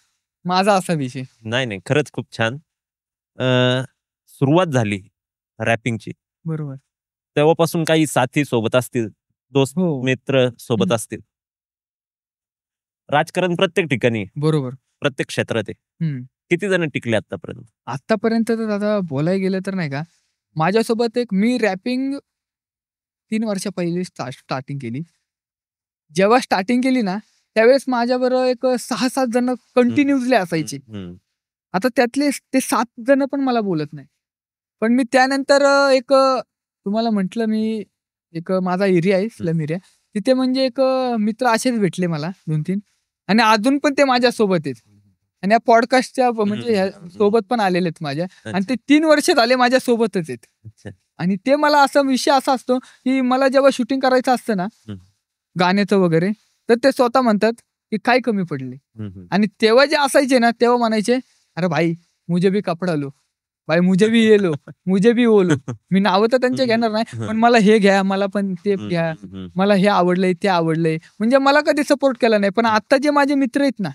माझा असा विषय. नाही, खरंच खूप छान. सुरुवात झाली रॅपिंगची, बरोबर, तेव्हापासून काही साथी सोबत असतील, दोस्त मित्र सोबत असतील. राजकारण प्रत्येक ठिकाणी, बरोबर, प्रत्येक क्षेत्रात आहे. किती जण टिकले आतापर्यंत तर दादा बोलायला गेलं तर नाही का, माझ्यासोबत मी रॅपिंग 3 वर्ष पहिले स्टार्टिंग केली. जेव्हा स्टार्टिंग केली ना, त्यावेळेस माझ्याबरोबर एक 6-7 जण कंटिन्युअसली असायचे. आता त्यातले ते 7 जण पण मला बोलत नाही. पण मी त्यानंतर तुम्हाला म्हटलं मी एक माझा एरिया आहे स्लम एरिया. तिथे म्हणजे एक मित्र असेच भेटले मला 2-3 आणि अजून पण ते माझ्यासोबत आहेत. आणि या पॉडकास्टच्या म्हणजे ह्या सोबत पण आलेले आहेत माझ्या आणि ते 3 वर्ष झाले माझ्या सोबतच आहेत. अच्छा. आणि ते मला विषय असा असतो, की मला जेव्हा शूटिंग करायचं असतं ना, गाण्याचं वगैरे, तर ते स्वतः म्हणतात, की काय कमी पडले? आणि तेव्हा जे असायचे ना, तेव्हा म्हणायचे, "अरे भाई, मुझे भी कपडा लो. भाई मुझे भी ये लो, मुझे भी वो लो." मी नावं तर त्यांचे घेणार नाही, पण मला हे घ्या, मला पण ते घ्या, मला हे आवडलंय, ते आवडलंय. म्हणजे मला कधी सपोर्ट केला नाही. पण आता जे माझे मित्र आहेत ना,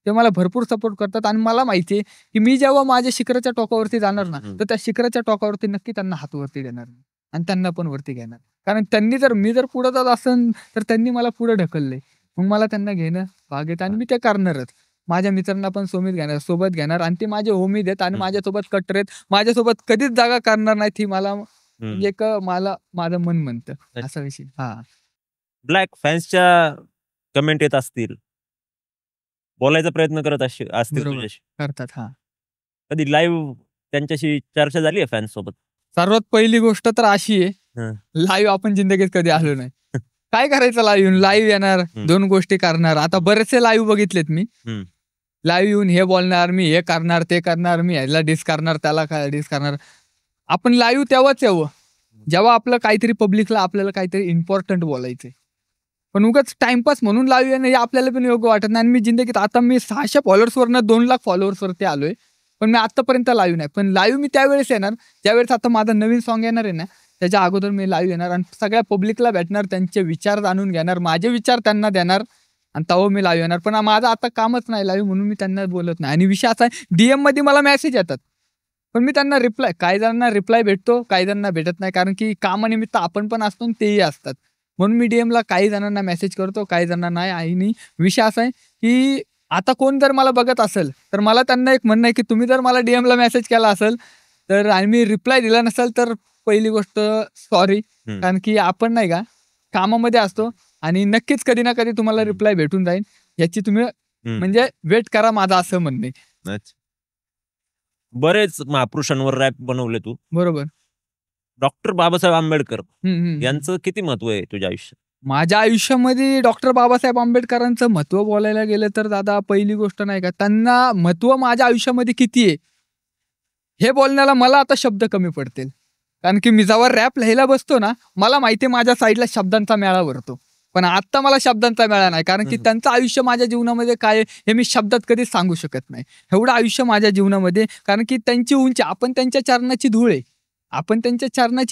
ते मला भरपूर सपोर्ट करतात आणि मला माहिती आहे, की मी जेव्हा माझ्या शिखराच्या टोकावरती जाणार ना, तर त्या शिखराच्या टोकावरती नक्की त्यांना हात वरती देणार आणि त्यांना पण वरती घेणार. कारण त्यांनी मी जर पुढे जात असेल, तर त्यांनी मला पुढे ढकललंय. मग मला त्यांना घेणं भाग येतं आणि मी ते करणारच. माझ्या मित्रांना पण सोबत घेणार आणि ते माझे होमीज आहेत आणि माझ्यासोबत कट्टर आहेत. माझ्यासोबत कधीच जागा करणार नाहीत ही मला म्हणजे एक माझं मन म्हणतं असा विषय. ब्लॅक फॅन्सच्या कमेंट येत असतील, बोलायचा प्रयत्न करत असतील बरोबर. तुझ्याशी. करतात. कधी लाईव्ह त्यांच्याशी चर्चा झाली आहे फॅन्स सोबत? सर्वात पहिली गोष्ट तर अशी आहे, लाईव्ह आपण जिंदगीत कधी आलो नाही. काय करायचं लाईव्ह येऊन? लाईव्ह येणार, 2 गोष्टी करणार. आता बरेचसे लाईव्ह बघितलेत मी. लाईव्ह येऊन हे बोलणार, मी हे करणार, ते करणार, मी ह्याला डिस करणार, त्याला काय डिस करणार. आपण लाईव्ह तेव्हाच यावं, जेव्हा आपलं काहीतरी पब्लिकला आपल्याला काहीतरी इम्पॉर्टंट बोलायचंय. पण उगाच टाइमपास म्हणून लाईव्ह येणं हे आपल्याला पण योग्य वाटत नाही. आणि मी जिंदगीत आता मी 600 फॉलोअर्सवरनं 2 लाख फॉलोअर्सवरती आलोय. पण मी आतापर्यंत लाईव्ह नाही. पण लाईव्ह मी त्यावेळेस येणार, ज्यावेळेस आता माझं नवीन सॉन्ग येणार आहे ना, त्याच्या अगोदर मी लाईव्ह येणार आणि सगळ्या पब्लिकला भेटणार, त्यांचे विचार जाणून घेणार, माझे विचार त्यांना देणार आणि तेव्हा मी लाईव्ह येणार. पण माझं आता कामच नाही लाईव्ह, म्हणून मी त्यांना बोलत नाही. आणि विषय असा आहे, DM मध्ये मला मेसेज येतात, पण मी त्यांना काही जणांना रिप्लाय भेटतो, काही जणांना भेटत नाही. कारण की कामानिमित्त आपण पण असतो आणि तेही असतात. म्हणून मी DM ला काही जणांना मेसेज करतो, काही जणांना नाही. आणि विषय असा आहे, की आता कोण जर मला बघत असेल, तर मला त्यांना एक म्हणणं आहे, की तुम्ही जर मला DM ला मेसेज केला असेल तर आणि मी रिप्लाय दिला नसेल, तर पहिली गोष्ट सॉरी. कारण की आपण नाही का कामामध्ये असतो आणि नक्कीच कधी ना कधी तुम्हाला रिप्लाय भेटून जाईल, याची तुम्ही म्हणजे वेट करा, माझं असं म्हणणं आहे. बरेच महापुरुषांवर रॅप बनवले तू. बरोबर. डॉक्टर बाबासाहेब आंबेडकर यांचं किती महत्व आहे तुझ्या आयुष्यात? माझ्या आयुष्यामध्ये डॉक्टर बाबासाहेब आंबेडकरांचं महत्व बोलायला गेलं तर दादा, पहिली गोष्ट नाही का, त्यांना महत्व माझ्या आयुष्यामध्ये किती आहे हे बोलण्याला मला आता शब्द कमी पडतील. कारण की मी जेव्हा रॅप लिहायला बसतो ना, मला माहिती आहे माझ्या साईडला शब्दांचा मेळा भरतो. पण आता मला शब्दांचा मेळा नाही, कारण की त्यांचं आयुष्य माझ्या जीवनामध्ये काय हे मी शब्दात कधीच सांगू शकत नाही. एवढं आयुष्य माझ्या जीवनामध्ये, कारण की त्यांची उंची, आपण त्यांच्या चरणाची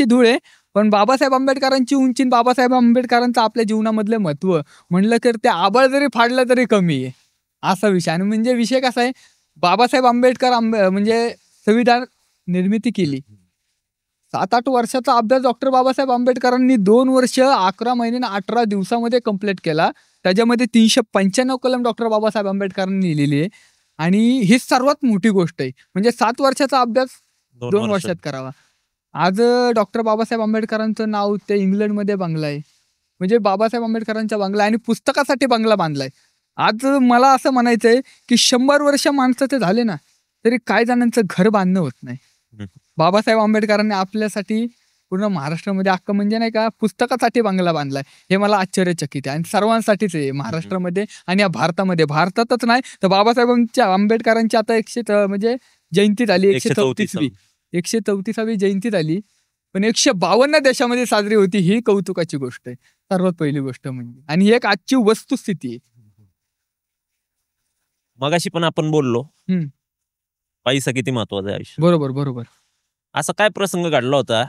धूळ आहे. पण बाबासाहेब आंबेडकरांची उंची, बाबासाहेब आंबेडकरांचं आपल्या जीवनामधलं महत्व म्हणलं तर ते आभाळ जरी फाडलं तरी कमी आहे, असा विषय. आणि म्हणजे विषय कसा आहे, बाबासाहेब आंबेडकर म्हणजे संविधान निर्मिती केली. 7-8 वर्षाचा अभ्यास डॉक्टर बाबासाहेब आंबेडकरांनी 2 वर्ष 11 महिने आणि 18 दिवसामध्ये कंप्लीट केला. त्याच्यामध्ये 395 कलम डॉक्टर बाबासाहेब आंबेडकरांनी लिहिलेली आहे. आणि ही सर्वात मोठी गोष्ट आहे, म्हणजे 7 वर्षाचा अभ्यास 2 वर्षात करावा. आज डॉक्टर बाबासाहेब आंबेडकरांचं नाव ते इंग्लंडमध्ये बंगला आहे, म्हणजे बाबासाहेब आंबेडकरांचा बंगला आणि पुस्तकासाठी बंगला बांधलाय. आज मला असं म्हणायचंय, की 100 वर्ष माणसाचे झाले ना, तरी काही जणांचं घर बांधणं होत नाही. बाबासाहेब आंबेडकरांनी आपल्यासाठी पूर्ण महाराष्ट्रामध्ये अख्खं म्हणजे नाही का पुस्तकासाठी बंगला बांधलाय. हे मला आश्चर्यचकित आहे आणि सर्वांसाठीच आहे महाराष्ट्रामध्ये आणि या भारतामध्ये. भारतातच नाही तर बाबासाहेबांच्या आंबेडकरांची आता म्हणजे जयंती झाली 134वी जयंती झाली, पण 152 देशामध्ये साजरी होती. ही कौतुकाची गोष्ट आहे सर्वात पहिली गोष्ट म्हणजे, आणि ही एक आजची वस्तुस्थिती आहे. मगाशी पण आपण बोललो पैसा किती महत्वाचा आहे आयुष्यात. बरोबर. असा काय प्रसंग घडला होता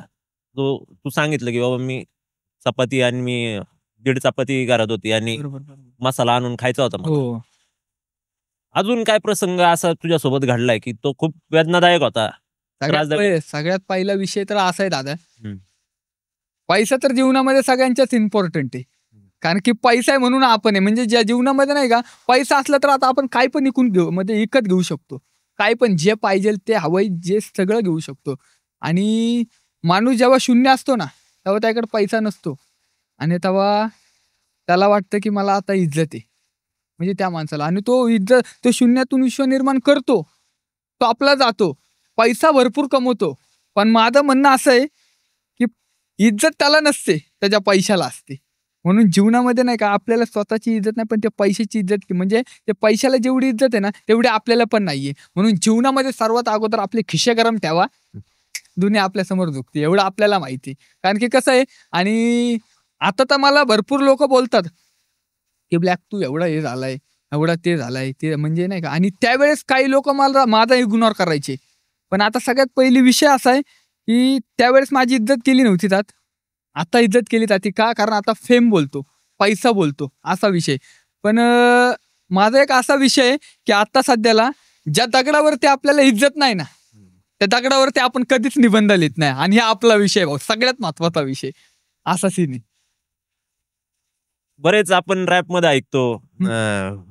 जो तू सांगितलं की बाबा मी चपाती आणि मी 1.5 चपाती घरात होती आणि मसाला आणून खायचा होता मला. अजून काय प्रसंग असा तुझ्यासोबत घडलाय की तो खूप वेदनादायक होता? सगळ्यात पहिला विषय तर असा आहे दादा, पैसा तर जीवनामध्ये सगळ्यांच्याच इम्पॉर्टंट आहे. कारण की पैसा आहे म्हणून आपण आहे, म्हणजे ज्या जीवनामध्ये नाही का पैसा असला तर आता आपण काय पण विकत घेऊ शकतो. काय पण जे पाहिजे ते हवंय जे सगळं घेऊ शकतो. आणि माणूस जेव्हा शून्य असतो ना, तेव्हा त्याकडे पैसा नसतो आणि तेव्हा त्याला वाटतं की मला आता इज्जत आहे. म्हणजे त्या माणसाला. आणि तो इज्जत, तो शून्यातून विश्व निर्माण करतो, तो आपला जातो, पैसा भरपूर कमवतो. पण माझं म्हणणं असं आहे की इज्जत त्याला नसते, त्याच्या पैशाला असते. म्हणून जीवनामध्ये नाही का आपल्याला स्वतःची इज्जत नाही, पण त्या पैशाची इज्जत, म्हणजे त्या पैशाला जेवढी इज्जत आहे ना तेवढी आपल्याला पण नाहीये. म्हणून जीवनामध्ये सर्वात अगोदर आपले खिशे गरम ठेवा, दुनिया आपल्या समोर झुकते, एवढं आपल्याला माहिती. कारण की कसं आहे, आणि आता तर मला भरपूर लोक बोलतात की ब्लॅक तू एवढा हे झालाय, एवढा ते झालाय, ते म्हणजे नाही का. आणि त्यावेळेस काही लोक मला माझा इग्नोर करायचे. पण आता सगळ्यात पहिली विषय असा आहे की त्यावेळेस माझी इज्जत केली नव्हती जात, आता इज्जत केली जाते. का? कारण आता फेम बोलतो, पैसा बोलतो, असा विषय. पण माझा एक असा विषय आहे की आता सध्याला ज्या दगडावरती आपल्याला इज्जत नाही ना, त्या दगडावरती आपण कधीच निबंध लिहित नाही. आणि हा आपला विषय भाऊ, सगळ्यात महत्वाचा विषय, असा सीन आहे. बरेच आपण रॅप मध्ये ऐकतो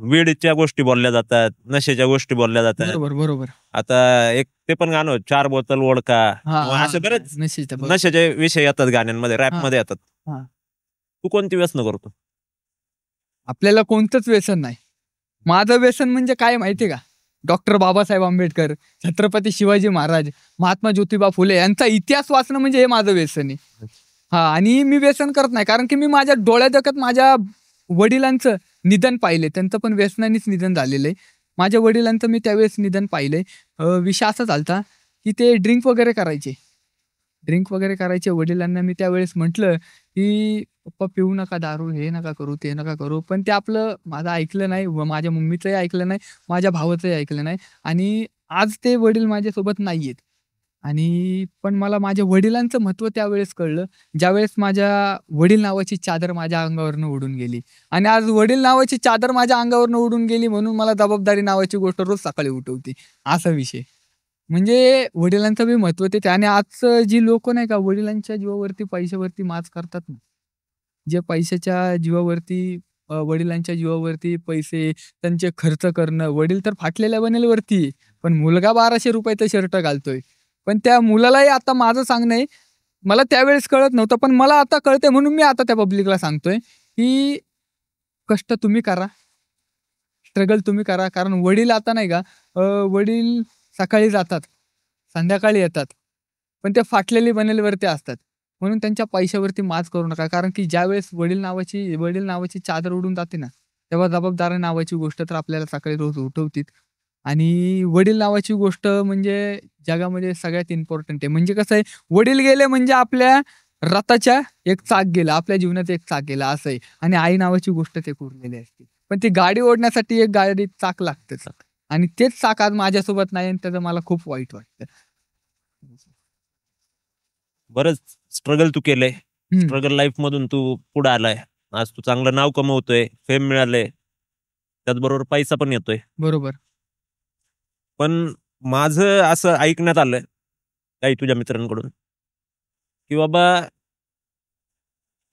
वीडच्या गोष्टी बोलल्या जातात, नशेच्या गोष्टी बोलल्या जातात. बरोबर बरोबर. आता एक ते पण गाणं 4 बोतल वोडका, हा, किंवा हा, असे बरेच नशीचं बरोबर. नशेचे विषय येतात गाण्यांमध्ये, रॅप हा. मध्ये येतात. हा. तू कोणती व्यसन करतो? आपल्याला कोणतंच व्यसन नाही. माझं व्यसन म्हणजे काय माहितीये का? डॉक्टर बाबासाहेब आंबेडकर, छत्रपती शिवाजी महाराज, महात्मा ज्योतिबा फुले यांचा इतिहास वाचणं म्हणजे हे माझं व्यसन आहे. हा. आणि मी व्यसन करत नाही, कारण की मी माझ्या डोळ्यादेखत माझ्या वडिलांचं निधन पाहिलंय. त्यांचं पण व्यसनानेच निधन झालेलं आहे. माझ्या वडिलांचं मी त्यावेळेस निधन पाहिलंय. विषय असा झालता की ते ड्रिंक वगैरे करायचे. वडिलांना मी त्यावेळेस म्हटलं की पप्पा पिऊ नका दारू, हे नका करू, ते नका करू. पण ते आपलं माझं ऐकलं नाही, व माझ्या मम्मीचंही ऐकलं नाही, माझ्या भावाचंही ऐकलं नाही. आणि आज ते वडील माझ्यासोबत नाहीयेत. आणि पण मला माझ्या वडिलांचं महत्त्व त्यावेळेस कळलं, ज्यावेळेस माझ्या वडील नावाची चादर माझ्या अंगावरनं उडून गेली. आणि आज वडील नावाची चादर माझ्या अंगावरनं उडून गेली, म्हणून मला जबाबदारी नावाची गोष्ट रोज सकाळी उठवते, असा विषय. म्हणजे वडिलांचं बी महत्त्व ते. आणि आजचं जी लोक नाही का वडिलांच्या जीवावरती, पैशावरती माच करतात ना, जे पैशाच्या जीवावरती, वडिलांच्या जीवावरती पैसे त्यांचे खर्च करणं. वडील तर फाटलेल्या बनेलवरती, पण मुलगा 1200 रुपयाचं शर्ट घालतोय. पण त्या मुलालाही आता माझं सांगणं आहे, मला त्यावेळेस कळत नव्हतं, पण मला आता कळतंय, म्हणून मी आता त्या पब्लिकला सांगतोय की कष्ट तुम्ही करा, स्ट्रगल तुम्ही करा. कारण वडील आता नाही का, वडील सकाळी जातात, संध्याकाळी येतात, पण ते फाटलेली बनेलवरती असतात. म्हणून त्यांच्या पैशावरती माज करू नका. कारण की ज्यावेळेस वडील नावाची चादर उडून जाते ना, तेव्हा जबाबदारी नावाची गोष्ट तर आपल्याला सकाळी रोज उठवतीच. आणि वडील नावाची गोष्ट म्हणजे जगामध्ये सगळ्यात इम्पॉर्टंट आहे. म्हणजे कसं आहे, वडील गेले म्हणजे आपल्या रथाच्या एक चाक गेला, आपल्या जीवनाचं एक चाक गेला, असं आहे. आणि आई नावाची गोष्ट ते उरलेली असते. पण ती गाडी ओढण्यासाठी एक गाडी चाक लागतेच. आणि तेच चाक आज माझ्यासोबत नाही, आणि त्याचं मला खूप वाईट वाटतं. बरंच स्ट्रगल तू केलंय. हम्म. स्ट्रगल लाईफ मधून तू पुढे आलाय. आज तू चांगलं नाव कमवतोय, फेम मिळालंय, त्याचबरोबर पैसा पण येतोय. बरोबर. पण माझं असं ऐकण्यात आलं काही तुझ्या मित्रांकडून की बाबा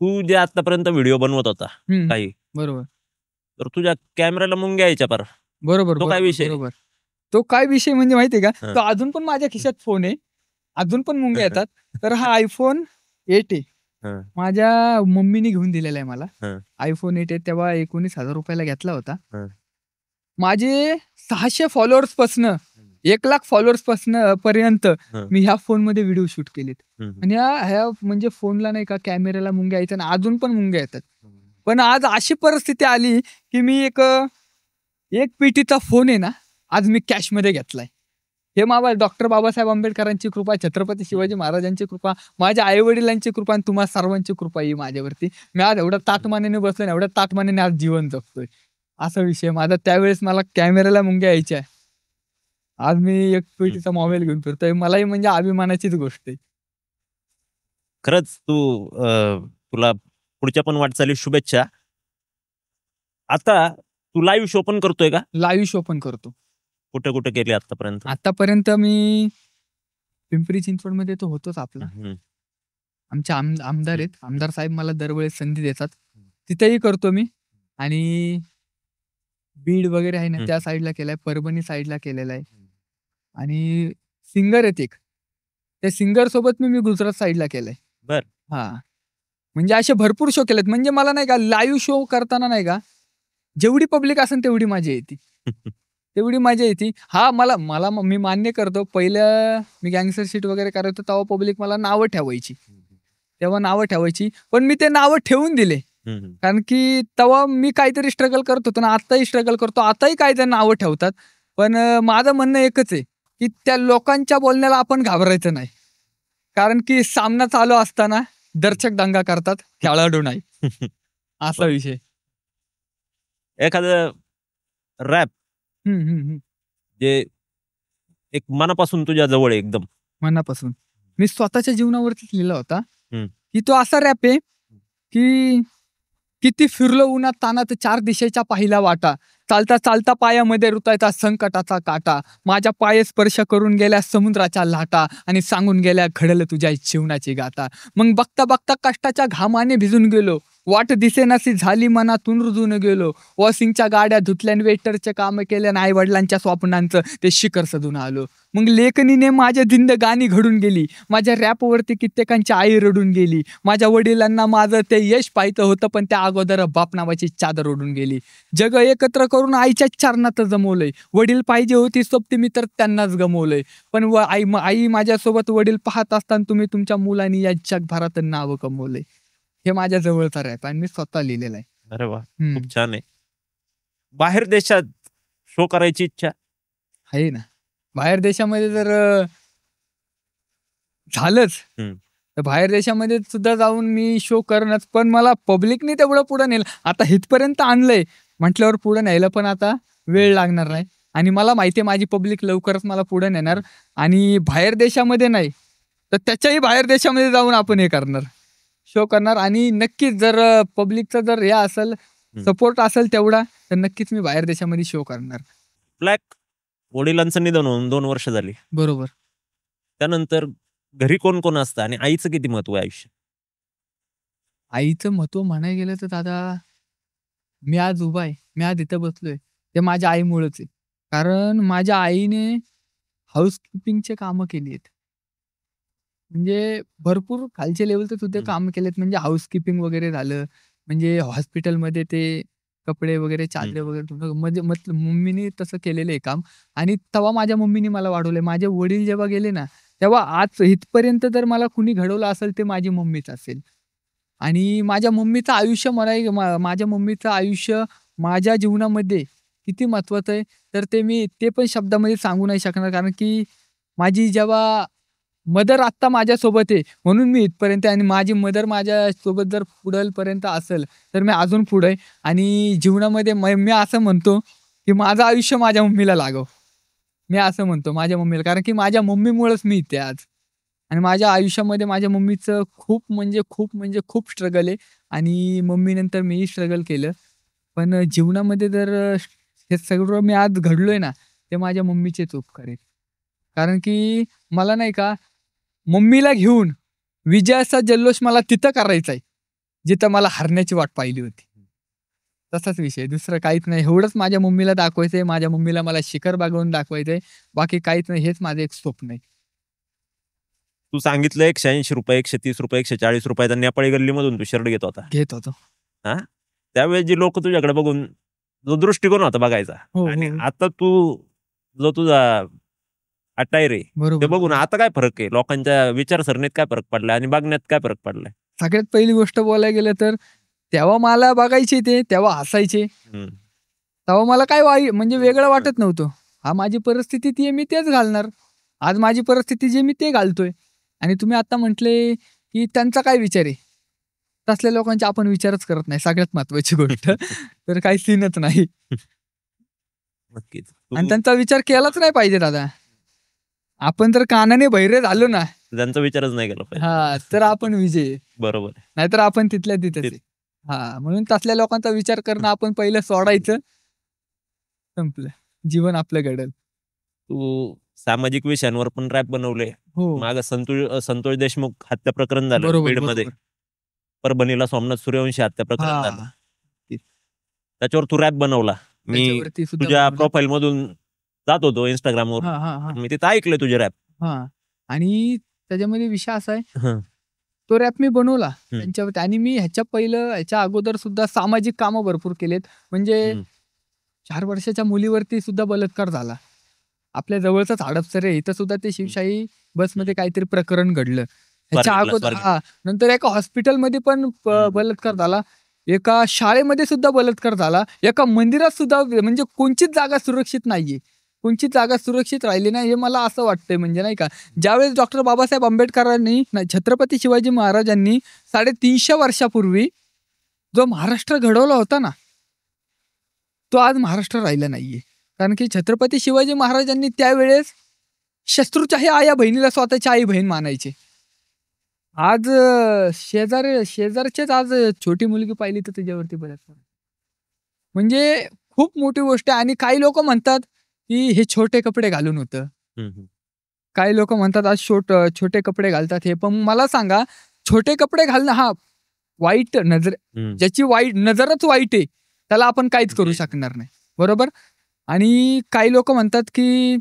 तू जे आतापर्यंत व्हिडिओ बनवत होता काही, बरोबर तर तुझ्या कॅमेऱ्याला मुंग्या यायच्या पार. बरोबर. तो काय विषय? बरोबर. तो काय विषय म्हणजे माहितीये का, हं. तो अजून पण माझ्या खिशात फोन आहे, अजून पण मुंग्या येतात. तर हा iPhone 8 आहे. हं. माझ्या मम्मीने घेऊन दिलेला आहे मला. हं. iPhone 8 आहे, तेव्हा 19,000 रुपयाला घेतला होता. हं. माझे 600 फॉलोअर्स पासनं 1,00,000 फॉलोअर्स पासनं पर्यंत हं. मी ह्या फोन मध्ये व्हिडिओ शूट केलेत. हं. आणि ह्या म्हणजे फोनला नाही का, कॅमेऱ्याला मुंग्या यायच्या, आणि अजून पण मुंग्या येतात. पण आज अशी परिस्थिती आली की मी एक पेटीचा फोन आहे ना, आज मी कॅश मध्ये घेतलाय. हे माझा डॉक्टर बाबासाहेब आंबेडकरांची कृपा, छत्रपती शिवाजी महाराजांची कृपा, माझ्या आई वडिलांची कृपा, आणि तुम्हा सर्वांची कृपा ही माझ्यावरती. मी आज एवढ्या ताटमानेने बसलोय, एवढ्या ताटमानेने आज जीवन जगतोय, असा विषय माझा. त्यावेळेस मला कॅमेऱ्याला मुंग्या यायच्या, आज मी एक पेटीचा मोबाईल घेऊन फिरतोय. मलाही म्हणजे अभिमानाचीच गोष्ट आहे. खरंच तुला पुढच्या पण वाटचाली शुभेच्छा. आता तू लाईव्ह शो पण करतोय का? लाईव्ह शो पण करतो. कुठे कुठे केले आतापर्यंत? आतापर्यंत मी पिंपरी चिंचवड मध्ये तो होतोच आपला. आमचे आमदार आहेत, आमदार साहेब मला दरवेळेस संधी देतात, तिथेही करतो मी. आणि बीड वगैरे आहे ना, त्या साईडला केलाय, परभणी साईडला केलेला आहे. आणि सिंगर आहेत एक, त्या सिंगर सोबत मी गुजरात साईडला केलाय. बर. हा. म्हणजे असे भरपूर शो केलेत. म्हणजे मला नाही का, लाईव्ह शो करताना नाही का, जेवढी पब्लिक असेल तेवढी मजा येते. तेवढी मजा येते. हा मला मला मी मान्य करतो, पहिलं मी गँगस्टर शीट वगैरे करायचो तेव्हा पब्लिक मला नावं ठेवायची. तेव्हा नावं ठेवायची. पण मी ते नावं ठेवून दिले. कारण की तेव्हा मी काहीतरी स्ट्रगल करत होतो ना, आताही स्ट्रगल करतो. आताही काहीतरी नावं ठेवतात. पण माझं म्हणणं एकच आहे, की त्या लोकांच्या बोलण्याला आपण घाबरायचं नाही. कारण की सामना चालू असताना दर्शक दंगा करतात, खेळाडू नाही. असा विषय. एखादं रॅप हं, हं, हं. जे एक मनापासून तुझ्या जवळ आहे एकदम. मनापासून. मी स्वतःच्या जीवनावरतीच लिहिला होता, हं. की तो असा रॅप आहे, की किती फिरलो उन्हात तानात 4 दिशेच्या पाहिला वाटा. चालता चालता पायामध्ये रुतायचा संकटाचा काटा. माझ्या पाये स्पर्श करून गेल्या समुद्राच्या लाटा आणि सांगून गेल्या घडलं तुझ्या जीवनाची गाथा. मग बघता बघता कष्टाच्या घामाने भिजून गेलो. वाट दिसेनासी झाली मनातून रुजून गेलो. वॉशिंगच्या गाड्या धुतल्यान वेटरचे काम केल्यान आई वडिलांच्या स्वप्नांचं ते शिखर सजून आलो. मग लेखनीने माझ्या जिंदगानी घडून गेली. माझ्या रॅपवरती कित्येकांची आई रडून गेली. माझ्या वडिलांना माझं ते यश पाहायचं होतं, पण त्या अगोदर बाप नावाची चादर ओढून गेली. जग एकत्र करून आईच्या चरणात जमवलंय. वडील पाहिजे होती सोबती, मी तर त्यांनाच गमवलंय. पण आई माझ्यासोबत वडील पाहत असताना तुम्ही तुमच्या मुलांनी या जगभरात नाव कमवलंय. हे माझ्या जवळचा रॅप आणि मी स्वतः लिहिलेला आहे. अरे वा, खूप छान आहे. बाहेर देशात शो करायची इच्छा आहे ना. बाहेर देशामध्ये जर झालंच, तर बाहेर देशामध्ये सुद्धा जाऊन मी शो करणंच. पण मला पब्लिकने तेवढं पुढं नेलं. आता इथपर्यंत आणलंय म्हटल्यावर पुढं न्यायला पण आता वेळ लागणार नाही. आणि मला माहिती आहे माझी पब्लिक लवकरच मला पुढे नेणार. आणि बाहेर देशामध्ये नाही तर त्याच्याही बाहेर देशामध्ये जाऊन आपण हे करणार, शो करणार. आणि नक्कीच जर पब्लिकचा जर हे असेल, सपोर्ट असेल तेवढा, तर नक्कीच मी बाहेर देशामध्ये शो करणार. ब्लॅक वडिलांचं निधन होऊन 2 वर्ष झाली. बरोबर. त्यानंतर घरी कोण कोण असतं आणि आईचं किती महत्व आहे आयुष्यात? आईचं महत्व म्हणायला गेलं तर दादा, मी आज उभा आहे, मी आज इथं बसलोय, ते माझ्या आईमुळेच आहे. कारण माझ्या आईने हाऊसकीपिंगचे कामं केली आहेत. म्हणजे भरपूर खालच्या लेवलचे सुद्धा कामं केलेत. म्हणजे हाऊसकीपिंग वगैरे झालं, म्हणजे हॉस्पिटलमध्ये ते कपडे वगैरे, चादरे वगैरे धुणं, म्हणजे मम्मीने तसं केलेलं आहे काम. आणि तेव्हा माझ्या मम्मीने मला वाढवलंय. माझे वडील जेव्हा गेले ना, तेव्हा आज इथपर्यंत जर मला कुणी घडवलं असेल ते माझी मम्मीच असेल. आणि माझ्या मम्मीचं आयुष्य माझ्या मम्मीचं आयुष्य माझ्या जीवनामध्ये किती महत्वाचं आहे, तर ते पण शब्दामध्ये सांगू नाही शकणार. कारण की माझी जेव्हा मदर आत्ता माझ्यासोबत आहे म्हणून मी इथपर्यंत आहे. आणि माझी मदर माझ्यासोबत जर पुढेपर्यंत असेल तर मी अजून पुढे आहे. आणि जीवनामध्ये मी असं म्हणतो की माझं आयुष्य माझ्या मम्मीला लागावं. मी असं म्हणतो माझ्या मम्मीला, कारण की माझ्या मम्मीमुळेच मी इथे आज. आणि माझ्या आयुष्यामध्ये माझ्या मम्मीचं खूप स्ट्रगल आहे. आणि मम्मीनंतर मीही स्ट्रगल केलं. पण जीवनामध्ये जर हे सगळं मी आज घडलोय ना, ते माझ्या मम्मीचेच उपकार आहेत. कारण की मला नाही का, मम्मीला घेऊन विजयाचा जल्लोष मला तिथं करायचा आहे, जिथं मला हरण्याची वाट पाहिली होती. तसाच विषय, दुसरं काहीच नाही. एवढंच माझ्या मम्मीला दाखवायचंय, माझ्या मम्मीला मला शिखर बागवून दाखवायचंय. बाकी काहीच नाही. हेच माझं एक स्वप्न आहे. तू सांगितलं ₹180, ₹130, ₹140 नेपाळी गल्लीमधून तू शर्ट घेत होता. हा, त्यावेळेस जी लोक तुझ्याकडे बघून जो दृष्टिकोन होता बघायचा, आणि आता तू जो तुझा अटायर आहे ते बघून आता काय फरक आहे? लोकांच्या विचारसरणीत काय फरक पडलाय आणि बघण्यात काय फरक पडलाय? सगळ्यात पहिली गोष्ट बोलायला गेलं तर, तेव्हा मला बघायचे ते, तेव्हा हसायचे. तेव्हा मला काय म्हणजे वेगळं वाटत नव्हतं. हा माझी परिस्थिती ती आहे, मी तेच घालणार. आज माझी परिस्थिती जे मी ते घालतोय. आणि तुम्ही आता म्हटले की त्यांचा काय विचार आहे, तसल्या लोकांचे आपण विचारच करत नाही. सगळ्यात महत्वाची गोष्ट तर काही सीनच नाही. नक्कीच. आणि त्यांचा विचार केलाच नाही पाहिजे दादा. आपण जर कानाने बहिरे झालो ना, त्यांचा विचारच नाही केला पाहिजे, हा, तर आपण विजय. बरोबर. नाहीतर आपण तिथल्या तिथेच. हा, म्हणून तसल्या लोकांचा विचार करणं आपण पहिलं सोडायचं. संपलं, जीवन आपलं घडेल. तू सामाजिक विषयांवर पण रॅप बनवले. माग संतोष देशमुख हत्या प्रकरण झालं बीडमध्ये, परभणीला सोमनाथ सूर्यवंशी हत्या प्रकरण झालं, त्याच्यावर तू रॅप बनवला. मी तुझ्या प्रोफाईल मधून जात होतो इंस्टाग्रामवर, मी तिथं ऐकलंय तुझे रॅप. आणि त्याच्यामध्ये विषय असा आहे तो रॅप मी बनवला त्यांच्यावरती. आणि मी ह्याच्या अगोदर सुद्धा सामाजिक कामं भरपूर केलेत. म्हणजे 4 वर्षाच्या मुलीवरती सुद्धा बलात्कार झाला. आपल्या जवळचाच हडपसर आहे, इथं सुद्धा ते शिवशाही बसमध्ये काहीतरी प्रकरण घडलं. ह्याच्या अगोदर नंतर एका हॉस्पिटलमध्ये पण बलात्कार झाला, एका शाळेमध्ये सुद्धा बलात्कार झाला, एका मंदिरात सुद्धा. म्हणजे कोणतीच जागा सुरक्षित नाहीये, कोणतीच जागा सुरक्षित राहिली नाही, हे मला असं वाटतंय. म्हणजे नाही का, ज्यावेळेस डॉक्टर बाबासाहेब आंबेडकरांनी छत्रपती शिवाजी महाराजांनी 350 वर्षापूर्वी जो महाराष्ट्र घडवला होता ना, तो आज महाराष्ट्र राहिला नाहीये. कारण की छत्रपती शिवाजी महाराजांनी त्यावेळेस शत्रूच्याही आया बहिणीला स्वतःची आई बहीण मानायचे. आज शेजारचेच आज छोटी मुलगी पाहिली तर त्याच्यावरती बलात्कार. म्हणजे खूप मोठी गोष्ट आहे. आणि काही लोक म्हणतात की हे छोटे कपडे घालून होतं, काही लोक म्हणतात आज छोटे कपडे घालतात हे. पण मला सांगा, छोटे कपडे घालणं हा वाईट नजर, ज्याची वाईट नजरच वाईट आहे त्याला आपण काहीच करू शकणार नाही, बरोबर. आणि काही लोक म्हणतात की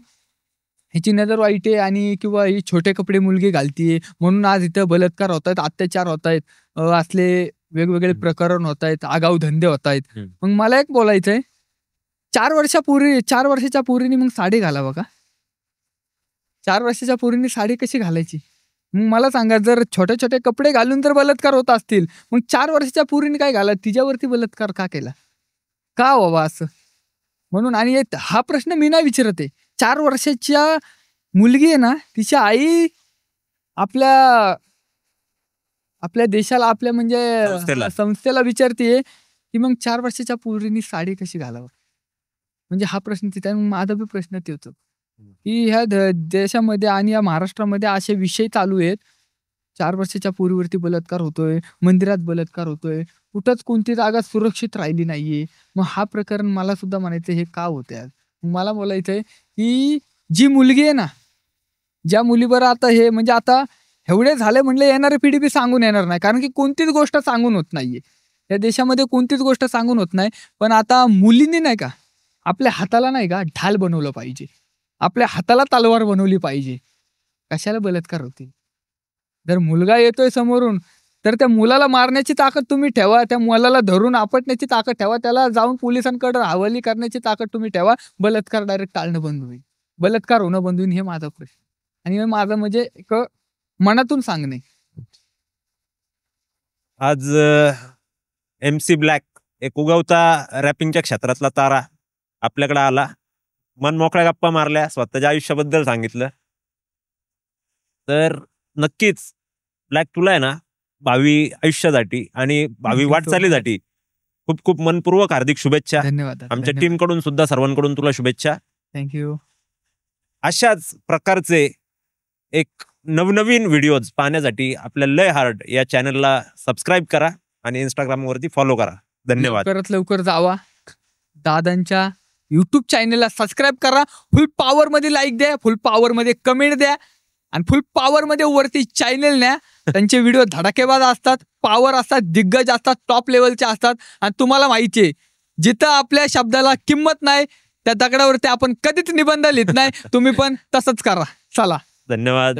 ह्याची नजर वाईट आहे आणि किंवा ही छोटे कपडे मुलगी घालतीये म्हणून आज इथं बलात्कार होत आहेत, अत्याचार होत आहेत, असले वेगवेगळे प्रकरण होत आहेत, आगाऊ धंदे होत आहेत. मग मला एक बोलायचंय, 4 वर्षाच्या पोरीने मग साडी घालावं का? 4 वर्षाच्या पोरीने साडी कशी घालायची? मग मला सांगा, जर छोटे छोटे कपडे घालून जर बलात्कार होत असतील, मग 4 वर्षाच्या पोरीने काय घाला, तिच्यावरती बलात्कार का केला, का बाबा असं? म्हणून आणि हा प्रश्न मी नाही विचारत आहे, 4 वर्षाच्या मुलगी आहे ना, तिची आई आपल्या देशाला, आपल्या म्हणजे संस्थेला विचारते की मग 4 वर्षाच्या पोरीने साडी कशी घालावं. म्हणजे हा प्रश्न तिथे. माझा बी प्रश्न ते होतो की ह्या देशामध्ये आणि या महाराष्ट्रामध्ये असे विषय चालू आहेत, 4 वर्षाच्या पोरीवरती बलात्कार होतोय, मंदिरात बलात्कार होतोय, कुठंच कोणती जागा सुरक्षित राहिली नाहीये. मग हा प्रकरण मला सुद्धा म्हणायचं हे का होतंय. मला बोलायचंय की जी मुलगी आहे ना, ज्या मुलीवर आता हे म्हणजे आता एवढे झाले म्हणले येणारी पिढी बी सांगून येणार नाही, कारण की कोणतीच गोष्ट सांगून होत नाहीये या देशामध्ये, कोणतीच गोष्ट सांगून होत नाही. पण आता मुलींनी नाही का आपल्या हाताला नाही का ढाल बनवलं पाहिजे, आपल्या हाताला तलवार बनवली पाहिजे. कशाला बलात्कार होते? जर मुलगा येतोय समोरून तर त्या मुलाला मारण्याची ताकद तुम्ही ठेवा, त्या मुलाला धरून आपटण्याची ताकद ठेवा, त्याला जाऊन पोलिसांकडे हवाली करण्याची ताकद तुम्ही ठेवा. बलात्कार डायरेक्ट टाळणं बंद होईल, बलात्कार होणं बंद होईल, हे माझा प्रश्न. आणि माझं म्हणजे एक मनातून सांगणे. आज MC ब्लॅक, एक उगवता रॅपिंगच्या क्षेत्रातला तारा, आपल्याकडे आला, मन मोकळ्या गप्पा मारल्या, स्वतःच्या आयुष्याबद्दल सांगितलं. तर नक्कीच ब्लॅक, तुला आहे ना भावी आयुष्यासाठी आणि भावी वाटचालीसाठी खूप खूप मनपूर्वक हार्दिक शुभेच्छा. धन्यवाद. आमच्या टीम कडून सुद्धा सर्वांकडून तुला शुभेच्छा. थँक्यू. अशाच प्रकारचे एक नवनवीन व्हिडिओज पाहण्यासाठी आपल्या लय हार्ड या चॅनलला सबस्क्राईब करा आणि इंस्टाग्रामवरती फॉलो करा. धन्यवाद. लवकर जावा, दादांच्या युट्यूब चॅनलला सबस्क्राईब करा, फुल पॉवर मध्ये लाईक द्या, फुल पॉवर मध्ये कमेंट द्या आणि फुल पॉवर मध्ये वरती चॅनल न्या. त्यांचे व्हिडिओ धडाकेबाज असतात, पॉवर असतात, दिग्गज असतात, टॉप लेवलचे असतात. आणि तुम्हाला माहिती आहे, जिथं आपल्या शब्दाला किंमत नाही त्या दगडावरती आपण कधीच निबंध लिहित नाही. तुम्ही पण तसंच करा. चला, धन्यवाद.